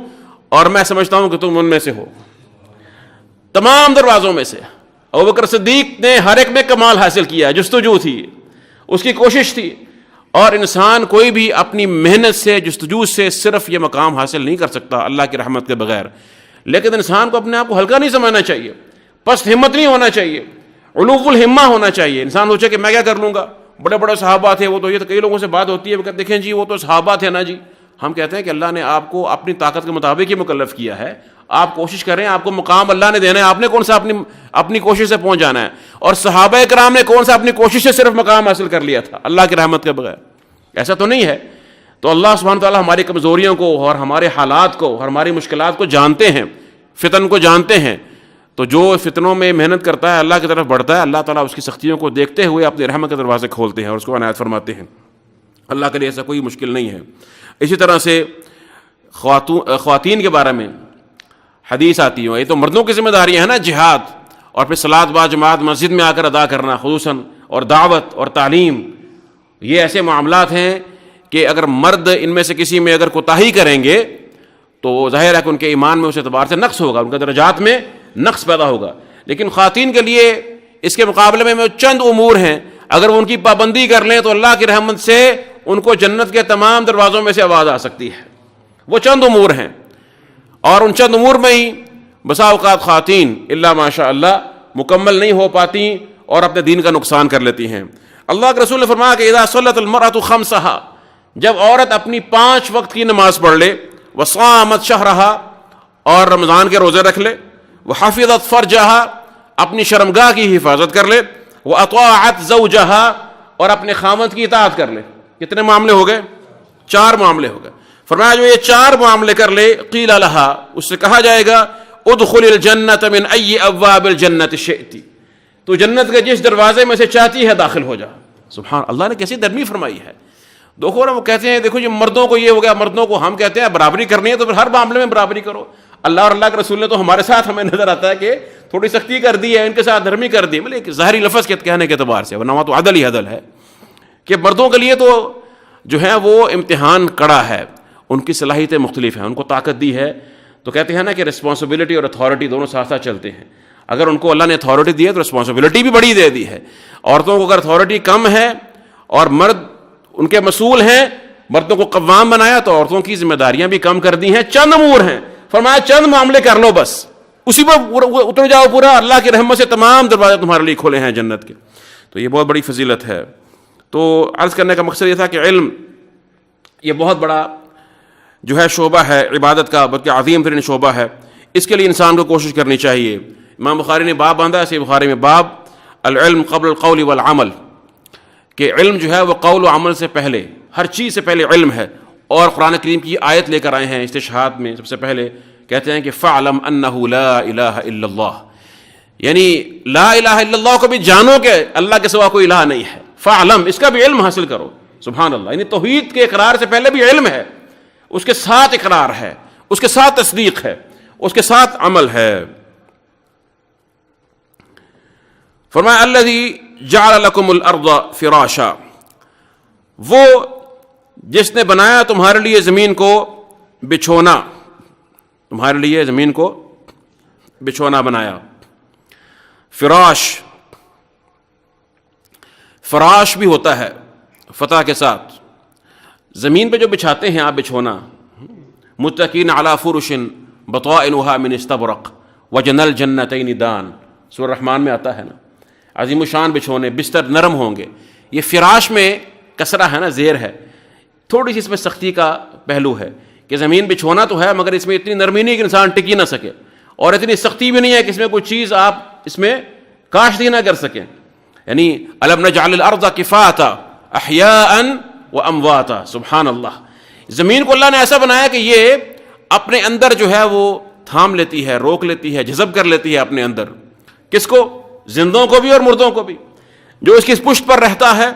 اور میں سمجھتا ہوں کہ تم ان میں سے ہو. تمام دروازوں میں سے ابوبکر صدیق نے ہر ایک میں کمال حاصل کیا، جستجو تھی، اس کی کوشش تھی. اور انسان کوئی بھی اپنی محنت سے، جستجو سے صرف یہ مقام حاصل نہیں کر سکتا اللہ کی رحمت کے بغیر. لیکن انسان کو اپنے آپ کو ہلکا نہیں سمجھنا چاہیے، پست ہمت نہیں ہونا چاہیے، علو الہمہ ہونا چاہیے. انسان سوچے کہ میں کیا کر لوں گا، بڑے بڑے صحابہ تھے وہ تو، یہ تو کئی لوگوں سے بات ہوتی ہے کہ دیکھیں جی وہ تو صحابہ تھے نا جی. ہم کہتے ہیں کہ اللہ نے آپ کو اپنی طاقت کے مطابق ہی مکلف کیا ہے، آپ کوشش کریں، آپ کو مقام اللہ نے دینا ہے، آپ نے کون سا اپنی کوشش سے پہنچ جانا ہے. اور صحابہ کرام نے کون سا اپنی کوشش سے صرف مقام حاصل کر لیا تھا اللہ کی رحمت کے بغیر؟ ایسا تو نہیں ہے. تو اللہ سبحانہ تعالیٰ ہماری کمزوریوں کو اور ہمارے حالات کو اور ہماری مشکلات کو جانتے ہیں، فتن کو جانتے ہیں. تو جو فتنوں میں محنت کرتا ہے، اللہ کی طرف بڑھتا ہے، اللہ تعالیٰ اس کی سختیوں کو دیکھتے ہوئے اپنے رحمت کے دروازے کھولتے ہیں اور اس کو عنایت فرماتے ہیں. اللہ کے لیے ایسا کوئی مشکل نہیں ہے. اسی طرح سے خواتین کے بارے میں حدیث آتی ہے، یہ تو مردوں کی ذمہ داریاں ہیں نا، جہاد اور پھر صلاۃ با جماعت مسجد میں آ کر ادا کرنا خصوصاً، اور دعوت اور تعلیم. یہ ایسے معاملات ہیں کہ اگر مرد ان میں سے کسی میں اگر کوتاہی کریں گے تو ظاہر ہے کہ ان کے ایمان میں اس اعتبار سے نقص ہوگا، ان کے درجات میں نقص پیدا ہوگا. لیکن خواتین کے لیے اس کے مقابلے میں چند امور ہیں، اگر وہ ان کی پابندی کر لیں تو اللہ کی رحمت سے ان کو جنت کے تمام دروازوں میں سے آواز آ سکتی ہے۔ وہ چند امور ہیں، اور ان چند امور میں ہی بسا اوقات خواتین الا ماشاء اللہ مکمل نہیں ہو پاتی اور اپنے دین کا نقصان کر لیتی ہیں۔ اللہ کے رسول نے فرمایا کہ اذا صلت المرأة خمسہا، جب عورت اپنی 5 وقت کی نماز پڑھ لے، وصامت شہرہا، اور رمضان کے روزے رکھ لے، وحفظت فرجہا، اپنی شرمگاہ کی حفاظت کر لے، واطاعت زوجہا، اور اپنے خاوند کی اطاعت کر لے۔ کتنے معاملے ہو گئے؟ 4 معاملے ہو گئے۔ فرمایا جو یہ 4 معاملے کر لے، قیل لہا، اس سے کہا جائے گا ادخل الجنت من ای ابواب الجنت شئت، تو جنت کے جس دروازے میں سے چاہتی ہے داخل ہو جا۔ سبحان اللہ نے کیسی نرمی فرمائی ہے۔ دیکھو نا، وہ کہتے ہیں دیکھو یہ مردوں کو یہ ہو گیا، مردوں کو ہم کہتے ہیں برابری کرنی ہے تو پھر ہر معاملے میں برابری کرو۔ اللہ اور اللہ کے رسول نے تو ہمارے ساتھ ہمیں نظر آتا ہے کہ تھوڑی سختی کر دی ہے، ان کے ساتھ نرمی کر دی، مطلب ظاہری لفظ کے کہنے کے اعتبار سے، ورنہ تو عدل ہی عدل ہے کہ مردوں کے لیے تو جو ہے وہ امتحان کڑا ہے، ان کی صلاحیتیں مختلف ہیں، ان کو طاقت دی ہے، تو کہتے ہیں نا کہ رسپانسبلٹی اور اتھارٹی دونوں ساتھ ساتھ چلتے ہیں۔ اگر ان کو اللہ نے اتھارٹی دی ہے تو رسپانسبلٹی بھی بڑی دے دی ہے۔ عورتوں کو اگر اتھارٹی کم ہے اور مرد ان کے مسئول ہیں، مردوں کو قوام بنایا تو عورتوں کی ذمہ داریاں بھی کم کر دی ہیں۔ چند امور ہیں، فرمایا چند معاملے کر لو بس، اسی پر اتر جاؤ پورا، اللہ کی رحمت سے تمام دروازے تمہارے لیے کھولے ہیں جنت کے۔ تو یہ بہت بڑی فضیلت ہے۔ تو عرض کرنے کا مقصد یہ تھا کہ علم یہ بہت بڑا جو ہے شعبہ ہے عبادت کا، بلکہ عظیم ترین شعبہ ہے، اس کے لیے انسان کو کوشش کرنی چاہیے۔ امام بخاری نے باب باندھا ہے، صحیح بخاری میں، باب العلم قبل القول والعمل، کہ علم جو ہے وہ قول و عمل سے پہلے، ہر چیز سے پہلے علم ہے۔ اور قرآن کریم کی آیت لے کر آئے ہیں استشہاد میں، سب سے پہلے کہتے ہیں کہ فَاعْلَمْ أَنَّهُ لَا إِلَهَ إِلَّا اللَّهُ، یعنی لا الہ الا اللہ کو بھی جانو کہ اللہ کے سوا کوئی الہ نہیں ہے۔ فَاعْلَمْ، اس کا بھی علم حاصل کرو۔ سبحان اللہ، یعنی توحید کے اقرار سے پہلے بھی علم ہے، اس کے ساتھ اقرار ہے، اس کے ساتھ تصدیق ہے، اس کے ساتھ عمل ہے۔ فرمایا الذی جعل لکم الارض فراشا، وہ جس نے بنایا تمہارے لیے زمین کو بچھونا، تمہارے لیے زمین کو بچھونا بنایا۔ فراش، فراش بھی ہوتا ہے فتح کے ساتھ، زمین پہ جو بچھاتے ہیں آپ بچھونا، متکئین علی فرش بطائنها من استبرق وجنى الجنتین دان، سورہ رحمان میں آتا ہے نا، عظیم الشان بچھونے، بستر نرم ہوں گے۔ یہ فراش میں کسرہ ہے نا، زیر ہے، تھوڑی سی اس میں سختی کا پہلو ہے کہ زمین بچھونا تو ہے مگر اس میں اتنی نرمی نہیں کہ انسان ٹک ہی نہ سکے، اور اتنی سختی بھی نہیں ہے کہ اس میں کوئی چیز آپ اس میں کاشت ہی نہ کر سکیں۔ یعنی الم نجعل الارض کفاتا احیاء وامواتا، سبحان اللہ، زمین کو اللہ نے ایسا بنایا کہ یہ اپنے اندر جو ہے وہ تھام لیتی ہے، روک لیتی ہے، جذب کر لیتی ہے اپنے اندر، کس کو؟ زندوں کو بھی اور مردوں کو بھی۔ جو اس کی پشت پر رہتا ہے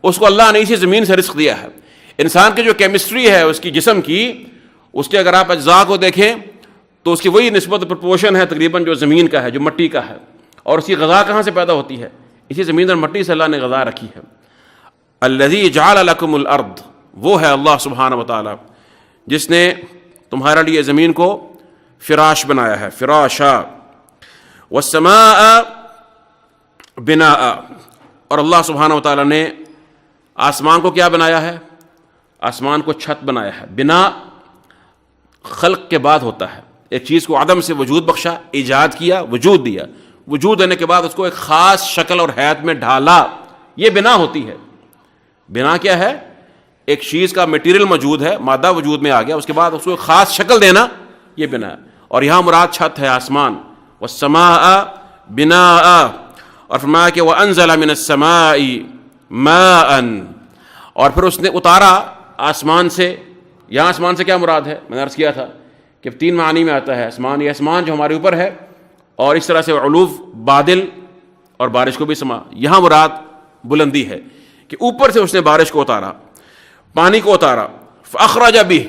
اس کو اللہ نے اسی زمین سے رزق دیا ہے۔ انسان کی جو کیمسٹری ہے اس کی جسم کی، اس کے اگر آپ اجزاء کو دیکھیں تو اس کی وہی نسبت پرپورشن ہے تقریباً جو زمین کا ہے، جو مٹی کا ہے، اور اس کی غذا کہاں سے پیدا ہوتی ہے؟ اسی زمین اور مٹی سے اللہ نے غذا رکھی ہے۔ الذی جعل لکم الارض، وہ ہے اللہ سبحانہ و تعالی جس نے تمہارے لیے زمین کو فراش بنایا ہے، فراشا، والسماء بناء، اور اللہ سبحانہ و تعالی نے آسمان کو کیا بنایا ہے؟ آسمان کو چھت بنایا ہے۔ بنا خلق کے بعد ہوتا ہے، ایک چیز کو عدم سے وجود بخشا، ایجاد کیا، وجود دیا، وجود دینے کے بعد اس کو ایک خاص شکل اور حیت میں ڈھالا، یہ بنا ہوتی ہے۔ بنا کیا ہے؟ ایک چیز کا میٹیریل موجود ہے، مادہ وجود میں آ گیا، اس کے بعد اس کو ایک خاص شکل دینا، یہ بنا ہے۔ اور یہاں مراد چھت ہے، آسمان۔ والسماء بناء، اور فرمایا کہ وانزل من السماء ماء، اور پھر اس نے اتارا آسمان سے۔ یہاں آسمان سے کیا مراد ہے؟ میں نے عرض کیا تھا کہ 3 معنی میں آتا ہے آسمان، یہ آسمان جو ہمارے اوپر ہے، اور اس طرح سے علوف، بادل اور بارش کو بھی سما۔ یہاں مراد بلندی ہے کہ اوپر سے اس نے بارش کو اتارا، پانی کو اتارا۔ فاخرج به،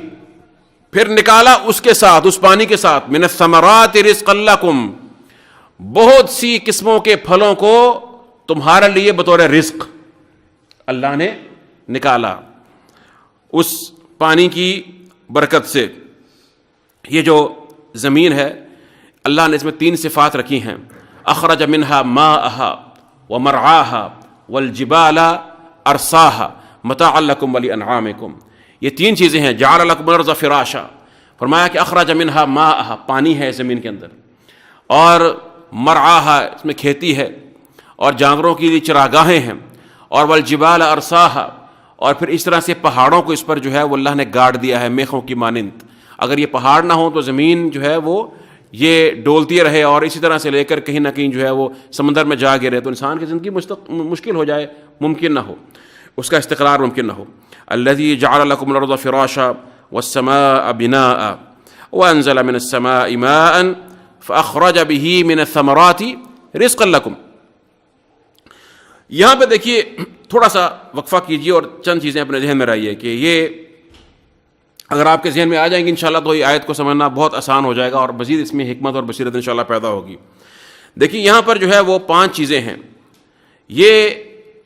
پھر نکالا اس کے ساتھ، اس پانی کے ساتھ، من الثمرات رزقا لکم، بہت سی قسموں کے پھلوں کو تمہارے لیے بطور رزق اللہ نے نکالا اس پانی کی برکت سے۔ یہ جو زمین ہے اللہ نے اس میں 3 صفات رکھی ہیں۔ اخرج منها ماءها ومرعاها والجبال ارساها متاعا لكم ولانعامكم. یہ تین چیزیں ہیں. جعل لكم الارض فراشا، فرمایا کہ اخرج منها ماءها، پانی ہے زمین کے اندر، اور مرعاها، اس میں کھیتی ہے اور جانوروں کے لیے چراگاہیں ہیں، اور والجبال ارساها، اور پھر اس طرح سے پہاڑوں کو اس پر جو ہے وہ اللہ نے گاڑ دیا ہے میخوں کی مانند. اگر یہ پہاڑ نہ ہو تو زمین جو ہے وہ یہ ڈولتی رہے اور اسی طرح سے لے کر کہیں نہ کہیں جو ہے وہ سمندر میں جا گرے تو انسان کی زندگی مشکل ہو جائے، ممکن نہ ہو، اس کا استقرار ممکن نہ ہو. الذی جعل لکم الارض فراشا والسماء بناء وانزل من السماء ماء فاخرج به من الثمرات رزقا لکم. یہاں پہ دیکھیے تھوڑا سا وقفہ کیجیے اور چند چیزیں اپنے ذہن میں رہیے کہ یہ اگر آپ کے ذہن میں آ جائیں گی انشاءاللہ تو یہ آیت کو سمجھنا بہت آسان ہو جائے گا اور مزید اس میں حکمت اور بصیرت انشاءاللہ پیدا ہوگی. دیکھیے یہاں پر جو ہے وہ 5 چیزیں ہیں. یہ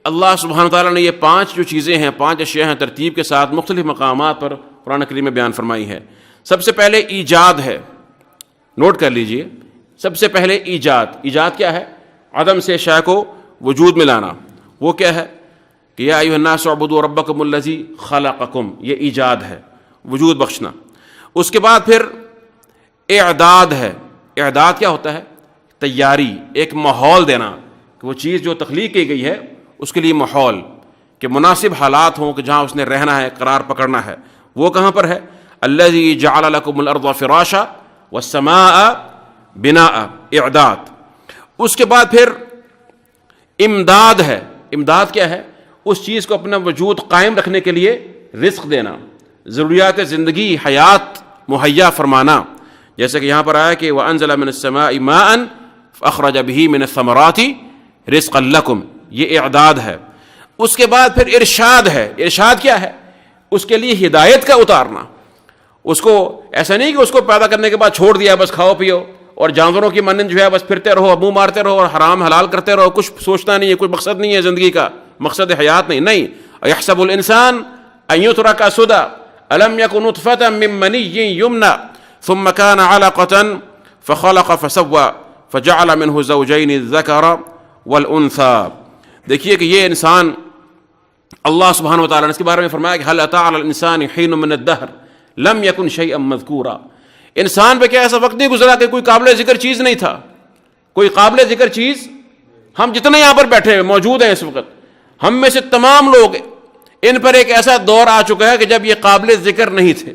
اللہ سبحانہ وتعالیٰ نے یہ 5 جو چیزیں ہیں، 5 اشیاء ہیں، ترتیب کے ساتھ مختلف مقامات پر قرآن کریم میں بیان فرمائی ہے. سب سے پہلے ایجاد ہے، نوٹ کر لیجئے. سب سے پہلے ایجاد کیا ہے؟ عدم سے شے کو وجود میں لانا. وہ کیا ہے کہ یا ایھا الناس اعبدوا ربکم الذی خلقکم، یہ ایجاد ہے، وجود بخشنا. اس کے بعد پھر اعداد ہے. اعداد کیا ہوتا ہے؟ تیاری، ایک ماحول دینا کہ وہ چیز جو تخلیق کی گئی ہے اس کے لیے ماحول، کہ مناسب حالات ہوں کہ جہاں اس نے رہنا ہے، قرار پکڑنا ہے. وہ کہاں پر ہے؟ الذی جعل لکم الارض فراشا والسماء بناء، اعداد. اس کے بعد پھر امداد ہے. امداد کیا ہے؟ اس چیز کو اپنا وجود قائم رکھنے کے لیے رزق دینا، ضروریات زندگی، حیات مہیا فرمانا. جیسے کہ یہاں پر آیا کہ وَأَنزَلَ مِنَ السَّمَاءِ مَاءً فَأَخْرَجَ بِهِ مِنَ الثَّمَرَاتِ رِزْقًا لَكُمْ، یہ اعداد ہے. اس کے بعد پھر ارشاد ہے. ارشاد کیا ہے؟ اس کے لیے ہدایت کا اتارنا. اس کو ایسا نہیں کہ اس کو پیدا کرنے کے بعد چھوڑ دیا بس کھاؤ پیو اور جانوروں کی مانند جو ہے بس پھرتے رہو، منہ مارتے رہو اور حرام حلال کرتے رہو، کچھ سوچنا نہیں ہے، کوئی مقصد نہیں ہے زندگی کا، مقصد حیات نہیں. اَيَحْسَبُ الْإِنسَانُ أَن يُتْرَكَ سُدًى أَلَمْ يَكُن نُطْفَةً مِّن مَّنِيٍّ يُمْنَىٰ ثُمَّ كَانَ عَلَقَةً فَخَلَقَ فَسَوَّىٰ فَجَعَلَ مِنْهُ الزَّوْجَيْنِ الذَّكَرَ وَالْأُنثَىٰ. دیکھیے کہ یہ انسان، اللہ سبحانہ و تعالیٰ نے اس کے بارے میں فرمایا کہ هَلْ أَتَىٰ عَلَى الْإِنسَانِ حِينٌ مِّنَ الدَّهْرِ لَمْ يَكُن شَيْئًا مَّذْكُورًا. انسان پہ کیا ایسا وقت نہیں گزرا کہ کوئی قابل ذکر چیز نہیں تھا، کوئی قابل ذکر چیز. ہم جتنے یہاں پر بیٹھے موجود ہیں اس وقت، ہم میں سے تمام لوگ ان پر ایک ایسا دور آ چکا ہے کہ جب یہ قابل ذکر نہیں تھے،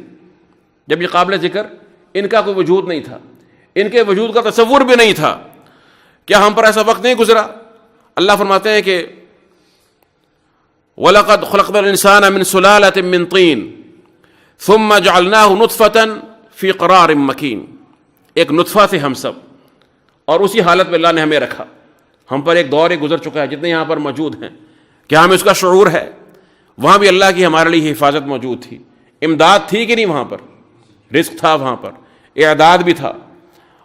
جب یہ قابل ذکر ان کا کوئی وجود نہیں تھا، ان کے وجود کا تصور بھی نہیں تھا. کیا ہم پر ایسا وقت نہیں گزرا؟ اللہ فرماتے ہیں کہ وَلَقَدْ خَلَقْنَا الْإِنسَانَ مِنْ سُلَالَةٍ مِّن طِينٍ ثُمَّ جَعَلْنَاهُ نُطْفَةً فِي قَرَارٍ مَّكِينٍ. ایک نطفہ تھے ہم سب اور اسی حالت میں اللہ نے ہمیں رکھا. ہم پر ایک دور گزر چکا ہے، جتنے یہاں پر موجود ہیں. کیا ہمیں اس کا شعور ہے؟ وہاں بھی اللہ کی ہمارے لیے حفاظت موجود تھی، امداد تھی کہ نہیں؟ وہاں پر رزق تھا، وہاں پر اعداد بھی تھا،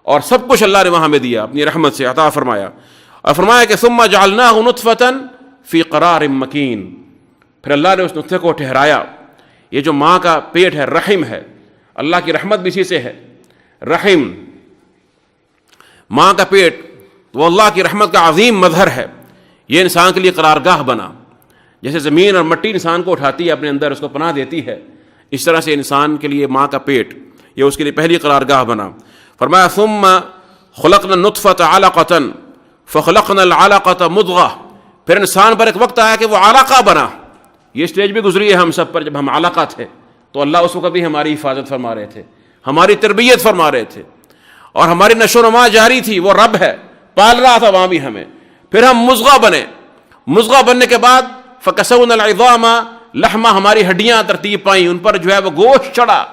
اور سب کچھ اللہ نے وہاں میں دیا، اپنی رحمت سے عطا فرمایا. اور فرمایا کہ ثم جعلناہ نطفۃ فی قرار مکین. پھر اللہ نے اس نطفے کو ٹھہرایا. یہ جو ماں کا پیٹ ہے، رحم ہے، اللہ کی رحمت بھی اسی سے ہے. رحم، ماں کا پیٹ، وہ اللہ کی رحمت کا عظیم مظہر ہے. یہ انسان کے لیے قرارگاہ بنا. جیسے زمین اور مٹی انسان کو اٹھاتی ہے اپنے اندر، اس کو پناہ دیتی ہے، اس طرح سے انسان کے لیے ماں کا پیٹ یہ اس کے لیے پہلی قرارگاہ بنا. فرمایا ثم خلقنا النطفۃ علقۃ فخلقنا العلقۃ مضغۃ. پھر انسان پر ایک وقت آیا کہ وہ علقہ بنا. یہ اسٹیج بھی گزری ہے ہم سب پر. جب ہم علقہ تھے تو اللہ اس وقت بھی ہماری حفاظت فرما رہے تھے، ہماری تربیت فرما رہے تھے، اور ہماری نشو و نما جاری تھی. وہ رب ہے، پال رہا تھا وہاں بھی ہمیں. پھر ہم مضغہ بنے. مضغہ بننے کے بعد فکسونا العظام لحما، ہماری ہڈیاں ترتیب پائیں، ان پر جو ہے وہ گوشت چڑھا.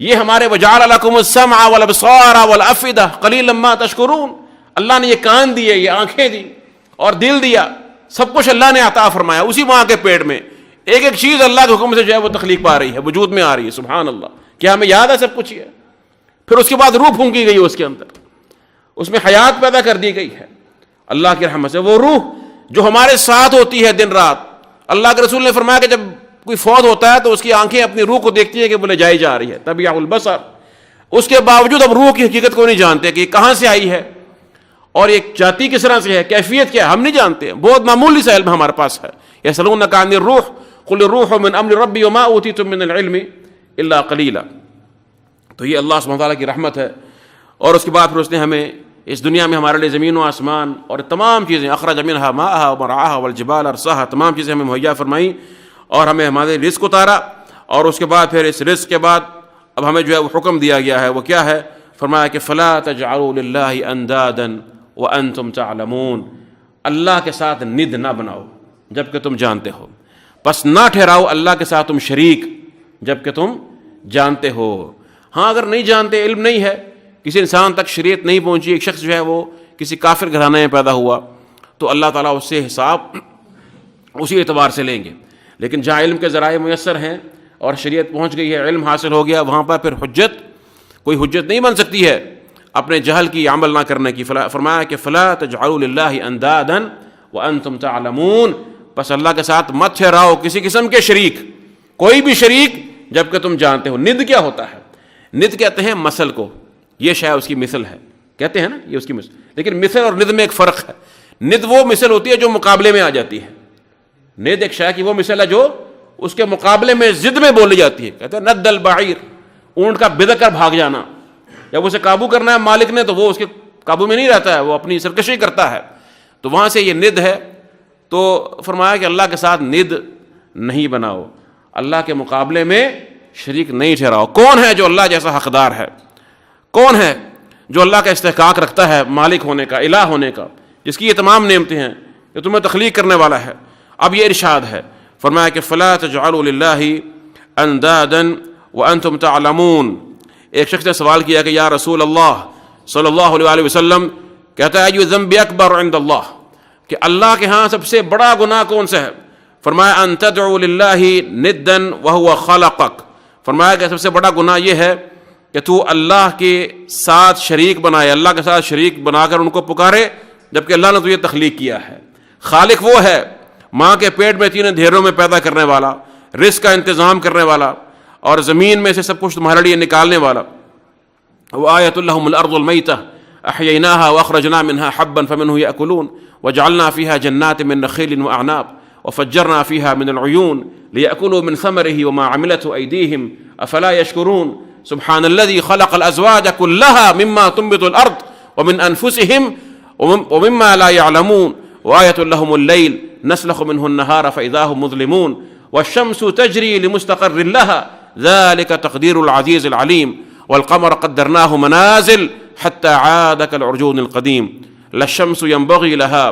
یہ ہمارے وجعل لکم السمع والابصار والافئدہ قلیلا ما تشکرون. اللہ نے یہ کان دیے، یہ آنکھیں دی اور دل دیا، سب کچھ اللہ نے عطا فرمایا. اسی ماں کے پیٹ میں ایک ایک چیز اللہ کے حکم سے جو ہے وہ تخلیق پا رہی ہے، وجود میں آ رہی ہے. سبحان اللہ. کیا ہمیں یاد ہے سب کچھ یہ؟ پھر اس کے بعد روح پھونکی گئی اس کے اندر، اس میں حیات پیدا کر دی گئی ہے اللہ کی رحمت سے. وہ روح جو ہمارے ساتھ ہوتی ہے دن رات. اللہ کے رسول نے فرمایا کہ جب کوئی فوت ہوتا ہے تو اس کی آنکھیں اپنی روح کو دیکھتی ہیں کہ وہ لے جائی جا رہی ہے، تبیع البصر. اس کے باوجود ہم روح کی حقیقت کو نہیں جانتے کہ یہ کہاں سے آئی ہے اور یہ جاتی کس طرح سے ہے, کیفیت کیا ہے, ہم نہیں جانتے ہیں, بہت معمولی سا علم ہمارے پاس ہے. یسألونک عن الروح قل الروح من امر ربی وما اوتیتم من العلم الا قلیلا. تو یہ اللہ سبحانہ وتعالیٰ کی رحمت ہے. اور اس کے بعد پھر اس نے ہمیں اس دنیا میں ہمارے لیے زمین و آسمان اور تمام چیزیں, اخرج منها ماءها ومرعاها والجبال ارساها, تمام چیزیں ہمیں مہیا فرمائیں اور ہمیں ہمارے رزق اتارا. اور اس کے بعد پھر اس رزق کے بعد اب ہمیں جو ہے وہ حکم دیا گیا ہے, وہ کیا ہے؟ فرمایا کہ فلا تجعلوا للہ اندادا وانتم تعلمون, اللہ کے ساتھ ند نہ بناؤ جبکہ تم جانتے ہو. پس نہ ٹھہراؤ اللہ کے ساتھ تم شریک جبکہ تم جانتے ہو. ہاں اگر نہیں جانتے, علم نہیں ہے, کسی انسان تک شریعت نہیں پہنچی, ایک شخص جو ہے وہ کسی کافر گھرانے میں پیدا ہوا, تو اللہ تعالیٰ اس سے حساب اسی اعتبار سے لیں گے. لیکن جہاں علم کے ذرائع میسر ہیں اور شریعت پہنچ گئی ہے, علم حاصل ہو گیا, وہاں پر پھر کوئی حجت نہیں بن سکتی ہے اپنے جہل کی, عمل نہ کرنے کی. فرمایا کہ فلا تجعلوا للہ اندادا وانتم تعلمون, پس اللہ کے ساتھ مت ٹھہراؤ کسی قسم کے شریک, کوئی بھی شریک جبکہ تم جانتے ہو. ند کیا ہوتا ہے؟ ند کہتے ہیں مثل کو, یہ شاید اس کی مثل ہے, کہتے ہیں نا یہ اس کی مثل. لیکن مثل اور ند میں ایک فرق ہے. ند وہ مثل ہوتی ہے جو مقابلے میں آ جاتی ہے. ند ایک شاید کی وہ مثل ہے جو اس کے مقابلے میں ضد میں بولی جاتی ہے. کہتے ہیں ند البعیر, اونٹ کا بد کر بھاگ جانا. جب اسے قابو کرنا ہے مالک نے تو وہ اس کے قابو میں نہیں رہتا ہے, وہ اپنی سرکشی کرتا ہے. تو وہاں سے یہ ند ہے. تو فرمایا کہ اللہ کے ساتھ ند نہیں بناؤ, اللہ کے مقابلے میں شریک نہیں ٹھہراؤ. کون ہے جو اللہ جیسا حقدار ہے؟ کون ہے جو اللہ کا استحقاق رکھتا ہے مالک ہونے کا, الہ ہونے کا, جس کی یہ تمام نعمتیں ہیں, جو تمہیں تخلیق کرنے والا ہے؟ اب یہ ارشاد ہے, فرمایا کہ فلا تجعلوا للہ اندادا وانتم تعلمون. ایک شخص نے سوال کیا کہ یا رسول اللہ صلی اللہ علیہ وسلم, کہتا ہے ای ذنب اکبر عند اللہ, کہ اللہ کے ہاں سب سے بڑا گناہ کون سا ہے؟ فرمایا ان تدعو للہ ندا وهو خلقک. فرمایا کہ سب سے بڑا گناہ یہ ہے کہ تو اللہ کے ساتھ شریک بنائے, اللہ کے ساتھ شریک بنا کر ان کو پکارے جبکہ اللہ نے تجھے تخلیق کیا ہے. خالق وہ ہے ماں کے پیٹ میں 3 اندھیروں میں پیدا کرنے والا, رزق کا انتظام کرنے والا, اور زمین میں سے سب کچھ تمہارے لیے نکالنے والا. وآیۃ لہم الارض المیتہ احییناہا واخرجنا منہا حبا فمنہ یأکلون وجعلنا فیہا جنات من نخیل واعناب وفجرنا فیہا من العیون لیأکلوا من ثمرہ وما عملته ایدیہم افلا یشکرون. سبحان الذی خلق الازواج کلہا مما تنبت الارض ومن انفسہم ومما لا يعلمون. وآیۃ لہم اللیل نسلخ منہ النہار فاذا ہم مظلمون والشمس تجری لمستقر لها ذلك تقدیر العزیز العلیم والقمر قدرناه منازل حتى عاد كالعرجون القدیم لا الشمس ينبغي لها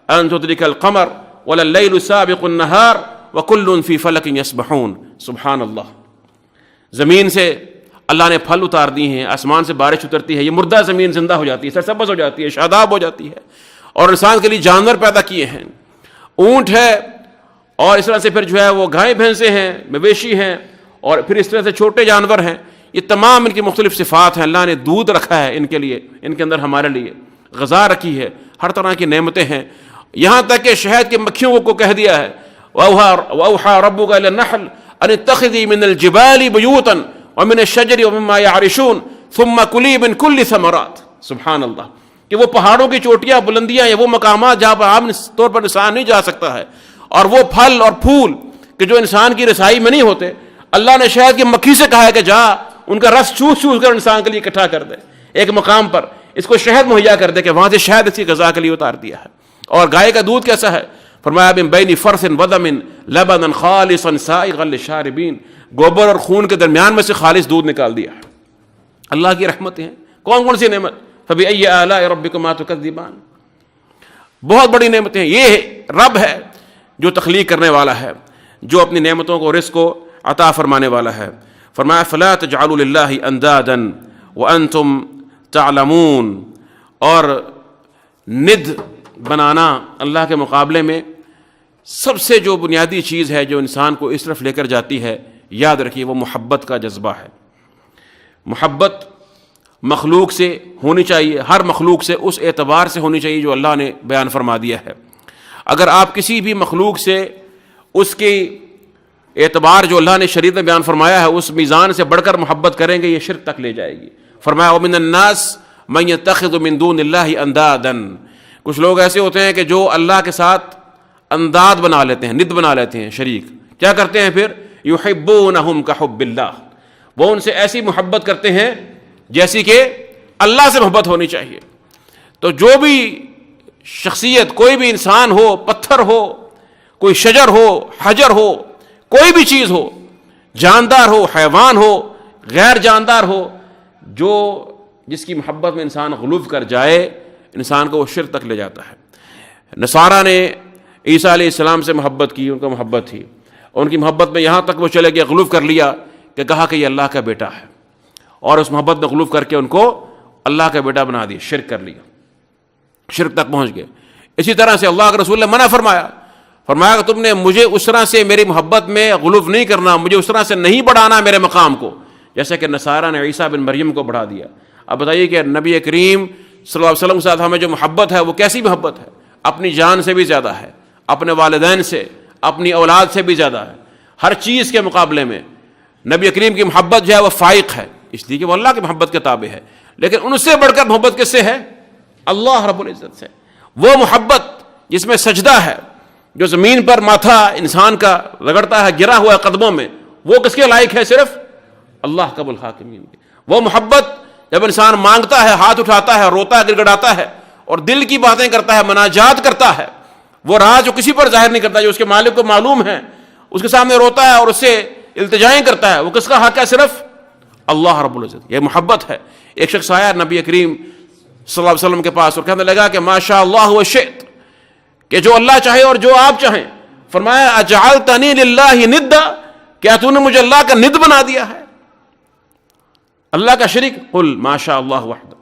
ان تدرك القمر ولا الليل سابق النهار وكل في فلك يسبحون. سبحان اللہ. زمین سے اللہ نے پھل اتار دی ہیں, آسمان سے بارش اترتی ہے, یہ مردہ زمین زندہ ہو جاتی ہے, سرسبز ہو جاتی ہے, شاداب ہو جاتی ہے, اور انسان کے لیے جانور پیدا کیے ہیں, اونٹ ہے, اور اس طرح سے پھر جو ہے وہ گائے بھینسیں ہیں, مویشی ہیں, اور پھر اس طرح سے چھوٹے جانور ہیں. یہ تمام ان کی مختلف صفات ہیں. اللہ نے دودھ رکھا ہے ان کے لیے, ان کے اندر ہمارے لیے غذا رکھی ہے, ہر طرح کی نعمتیں ہیں. یہاں تک کہ شہد کی مکھیوں کو کہہ دیا ہے وَأَوْحَىٰ رَبُّكَ إِلَى النَّحْلِ أَنِ اتَّخِذِي مِنَ الْجِبَالِ بُيُوتًا وَمِنَ الشَّجَرِ وَمِمَّا يَعْرِشُونَ ثُمَّ كُلِي مِن كُلِّ ثَمَرَاتٍ. سبحان اللہ. کہ وہ پہاڑوں کی چوٹیاں, بلندیاں, یا وہ مقامات جہاں پر عام طور پر انسان نہیں جا سکتا ہے, اور وہ پھل اور پھول کہ جو انسان کی رسائی میں نہیں ہوتے, اللہ نے شہد کی مکھی سے کہا ہے کہ جا ان کا رس چوس چوس کر انسان کے لیے اکٹھا کر دے, ایک مقام پر اس کو شہد مہیا کر دے کہ وہاں سے شہد اس کی غذا کے لیے اتار دیا ہے. اور گائے کا دودھ کیسا ہے؟ فرمایا من بین فرث ودم لبنا خالصا سائغا للشاربین, گوبر اور خون کے درمیان میں سے خالص دودھ نکال دیا ہے. اللہ کی رحمتیں ہیں. کون کون سی نعمت؟ فبأي آلاء ربكما تكذبان. بہت بڑی نعمتیں ہیں. یہ رب ہے جو تخلیق کرنے والا ہے, جو اپنی نعمتوں کو, رزق کو عطا فرمانے والا ہے. فرمایا فلا تجعلوا للہ اندادا وانتم تعلمون. اور ند بنانا اللہ کے مقابلے میں سب سے جو بنیادی چیز ہے جو انسان کو اس طرف لے کر جاتی ہے, یاد رکھیے وہ محبت کا جذبہ ہے. محبت مخلوق سے ہونی چاہیے, ہر مخلوق سے اس اعتبار سے ہونی چاہیے جو اللہ نے بیان فرما دیا ہے. اگر آپ کسی بھی مخلوق سے اس کی اعتبار جو اللہ نے شریعت میں بیان فرمایا ہے اس میزان سے بڑھ کر محبت کریں گے, یہ شرک تک لے جائے گی. فرمایا ومن الناس من یتخذ من دون اللہ اندادا، کچھ لوگ ایسے ہوتے ہیں کہ جو اللہ کے ساتھ انداد بنا لیتے ہیں، ند بنا لیتے ہیں، شریک. کیا کرتے ہیں پھر؟ یحبونہم کحب اللہ، وہ ان سے ایسی محبت کرتے ہیں جیسی کہ اللہ سے محبت ہونی چاہیے. تو جو بھی شخصیت، کوئی بھی انسان ہو، پتھر ہو، کوئی شجر ہو، حجر ہو، کوئی بھی چیز ہو، جاندار ہو، حیوان ہو، غیر جاندار ہو، جس کی محبت میں انسان غلو کر جائے، انسان کو وہ شرک تک لے جاتا ہے. نصارہ نے عیسیٰ علیہ السلام سے محبت کی، ان کا محبت تھی، اور ان کی محبت میں یہاں تک وہ چلے گئے، غلو کر لیا کہ کہا کہ یہ اللہ کا بیٹا ہے، اور اس محبت میں غلو کر کے ان کو اللہ کا بیٹا بنا دیا، شرک کر لیا، شرک تک پہنچ گئے. اسی طرح سے اللہ کے رسول نے منع فرمایا کہ تم نے مجھے اس طرح سے میری محبت میں غلو نہیں کرنا، مجھے اس طرح سے نہیں بڑھانا میرے مقام کو، جیسا کہ نصارہ نے عیسیٰ بن مریم کو بڑھا دیا. اب بتائیے کہ نبی کریم صلی اللہ علیہ وسلم کے ساتھ ہمیں جو محبت ہے وہ کیسی محبت ہے؟ اپنی جان سے بھی زیادہ ہے، اپنے والدین سے، اپنی اولاد سے بھی زیادہ ہے. ہر چیز کے مقابلے میں نبی کریم کی محبت جو ہے وہ فائق ہے، اس لیے کہ وہ اللہ کی محبت کے تابع ہے. لیکن ان سے بڑھ کر محبت کس سے ہے؟ اللہ رب العزت سے. وہ محبت جس میں سجدہ ہے، جو زمین پر ماتھا انسان کا رگڑتا ہے، گرا ہوا ہے قدموں میں، وہ کس کے لائق ہے؟ صرف اللہ رب الحاکمین کی. وہ محبت جب انسان مانگتا ہے، ہاتھ اٹھاتا ہے، روتا ہے، گڑ گڑاتا ہے، اور دل کی باتیں کرتا ہے، مناجات کرتا ہے، وہ راز جو کسی پر ظاہر نہیں کرتا، جو اس کے مالک کو معلوم ہے، اس کے سامنے روتا ہے اور اس سے التجائیں کرتا ہے، وہ کس کا حق ہے؟ صرف اللہ رب العزت. یہ محبت ہے. ایک شخص آیا نبی کریم صلی اللہ علیہ وسلم کے پاس اور کہنے لگا کہ ما شاء اللہ وشئت، کہ جو اللہ چاہے اور جو آپ چاہیں. فرمایا اجعلتنی للہ ندا، کیا تو نے مجھے اللہ کا ند بنا دیا ہے، اللہ کا شریک؟ قل ما شاء اللہ وحدہ،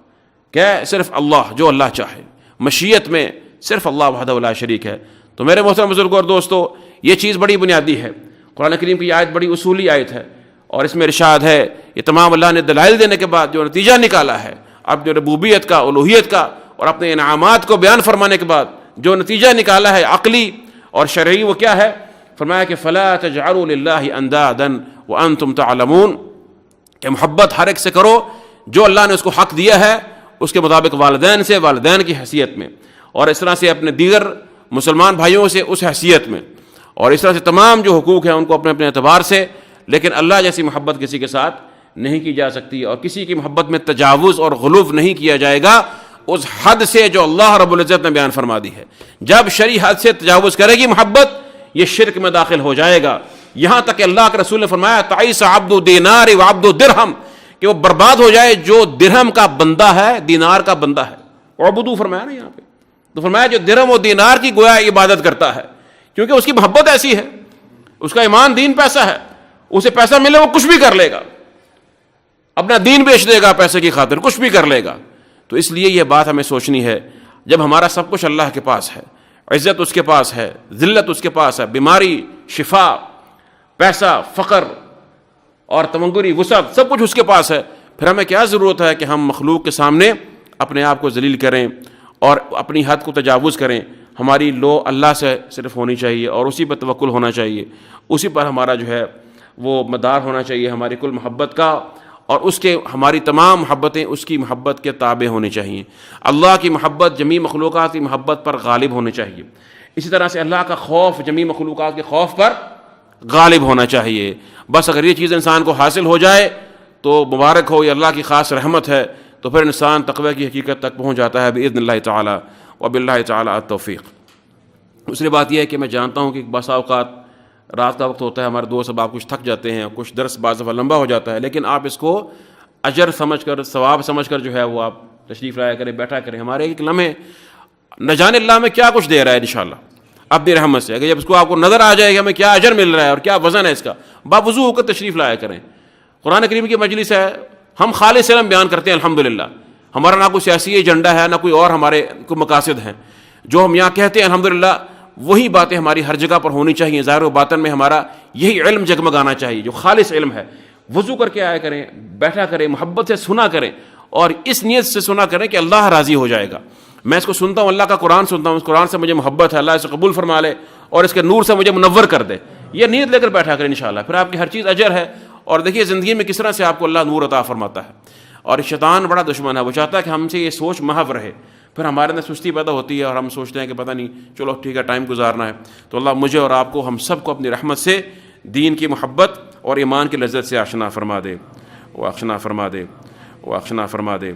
کہ صرف اللہ، جو اللہ چاہے. مشیت میں صرف اللہ وحدہ لا شریک ہے. تو میرے محترم بزرگوں اور دوستو، یہ چیز بڑی بنیادی ہے. قرآن کریم کی آیت بڑی اصولی آیت ہے، اور اس میں ارشاد ہے، یہ تمام اللہ نے دلائل دینے کے بعد جو نتیجہ نکالا ہے اپنے ربوبیت کا، الوہیت کا، اور اپنے انعامات کو بیان فرمانے کے بعد جو نتیجہ نکالا ہے عقلی اور شرعی، وہ کیا ہے؟ فرمایا کہ فلا تجعلوا للہ اندادا وانتم تعلمون، کہ محبت ہر ایک سے کرو جو اللہ نے اس کو حق دیا ہے، اس کے مطابق والدین سے، والدین کی حیثیت میں، اور اس طرح سے اپنے دیگر مسلمان بھائیوں سے اس حیثیت میں، اور اس طرح سے تمام جو حقوق ہیں ان کو اپنے اپنے اعتبار سے. لیکن اللہ جیسی محبت کسی کے ساتھ نہیں کی جا سکتی، اور کسی کی محبت میں تجاوز اور غلو نہیں کیا جائے گا اس حد سے جو اللہ رب العزت نے بیان فرما دی ہے. جب شرعی حد سے تجاوز کرے گی محبت، یہ شرک میں داخل ہو جائے گا. یہاں تک کہ اللہ کے رسول نے فرمایا تعیس عبد دینار و عبد درہم، کہ وہ برباد ہو جائے جو درہم کا بندہ ہے، دینار کا بندہ ہے. عبدو فرمایا نا یہاں پہ، تو فرمایا جو درہم و دینار کی گویا عبادت کرتا ہے، کیونکہ اس کی محبت ایسی ہے، اس کا ایمان دین پیسہ ہے، اسے پیسہ ملے وہ کچھ بھی کر لے گا، اپنا دین بیچ دے گا پیسے کی خاطر، کچھ بھی کر لے گا. تو اس لیے یہ بات ہمیں سوچنی ہے، جب ہمارا سب کچھ اللہ کے پاس ہے، عزت اس کے پاس ہے، ذلت اس کے پاس ہے، بیماری، شفا، پیسہ، فقر اور تمنگری، وسعت، سب کچھ اس کے پاس ہے، پھر ہمیں کیا ضرورت ہے کہ ہم مخلوق کے سامنے اپنے آپ کو ذلیل کریں اور اپنی حد کو تجاوز کریں. ہماری لو اللہ سے صرف ہونی چاہیے، اور اسی پر توکل ہونا چاہیے، اسی پر ہمارا جو ہے وہ مدار ہونا چاہیے ہماری کل محبت کا، اور اس کے ہماری تمام محبتیں اس کی محبت کے تابع ہونی چاہیے. اللہ کی محبت جمیع مخلوقات کی محبت پر غالب ہونی چاہیے. اسی طرح سے اللہ کا خوف جمیع مخلوقات کے خوف پر غالب ہونا چاہیے. بس اگر یہ چیز انسان کو حاصل ہو جائے تو مبارک ہو، یہ اللہ کی خاص رحمت ہے، تو پھر انسان تقوی کی حقیقت تک پہنچ جاتا ہے باذن اللہ تعالی وباللہ تعالی التوفیق. دوسری بات یہ ہے کہ میں جانتا ہوں کہ بعض اوقات رات کا وقت ہوتا ہے، ہمارے دوست آپ کچھ تھک جاتے ہیں، کچھ درس بعض دفعہ لمبا ہو جاتا ہے، لیکن آپ اس کو اجر سمجھ کر، ثواب سمجھ کر جو ہے وہ آپ تشریف لایا کریں، بیٹھا کریں. ہمارے ایک لمحے نہ جانے اللہ میں کیا کچھ دے رہا ہے انشاءاللہ اپنی رحمت سے. اگر جب اس کو آپ کو نظر آ جائے کہ ہمیں کیا اجر مل رہا ہے اور کیا وزن ہے اس کا، باوضو ہو کر تشریف لایا کریں. قرآن کریم کی مجلس ہے، ہم خالص علم بیان کرتے ہیں الحمدللہ. ہمارا نہ کوئی سیاسی ایجنڈا ہے، نہ کوئی اور ہمارے کوئی مقاصد ہیں. جو ہم یہاں کہتے ہیں الحمدللہ وہی باتیں ہماری ہر جگہ پر ہونی چاہیے. ظاہر و باطن میں ہمارا یہی علم جگمگانا چاہیے جو خالص علم ہے. وضو کر کے آیا کریں، بیٹھا کریں، محبت سے سنا کریں، اور اس نیت سے سنا کریں کہ اللہ راضی ہو جائے گا. میں اس کو سنتا ہوں، اللہ کا قرآن سنتا ہوں، اس قرآن سے مجھے محبت ہے، اللہ اسے قبول فرما لے اور اس کے نور سے مجھے منور کر دے. یہ نیت لے کر بیٹھا کریں انشاءاللہ، پھر آپ کی ہر چیز اجر ہے. اور دیکھیے زندگی میں کس طرح سے آپ کو اللہ نور عطا فرماتا ہے. اور شیطان بڑا دشمن ہے، وہ چاہتا ہے کہ ہم سے یہ سوچ محو رہے، پھر ہمارے اندر سستی پیدا ہوتی ہے اور ہم سوچتے ہیں کہ پتہ نہیں چلو ٹھیک ہے ٹائم گزارنا ہے۔ تو اللہ مجھے اور آپ کو، ہم سب کو اپنی رحمت سے دین کی محبت اور ایمان کی لذت سے آشنا فرما دے، وہ آشنا فرما دے، وہ آشنا فرما دے۔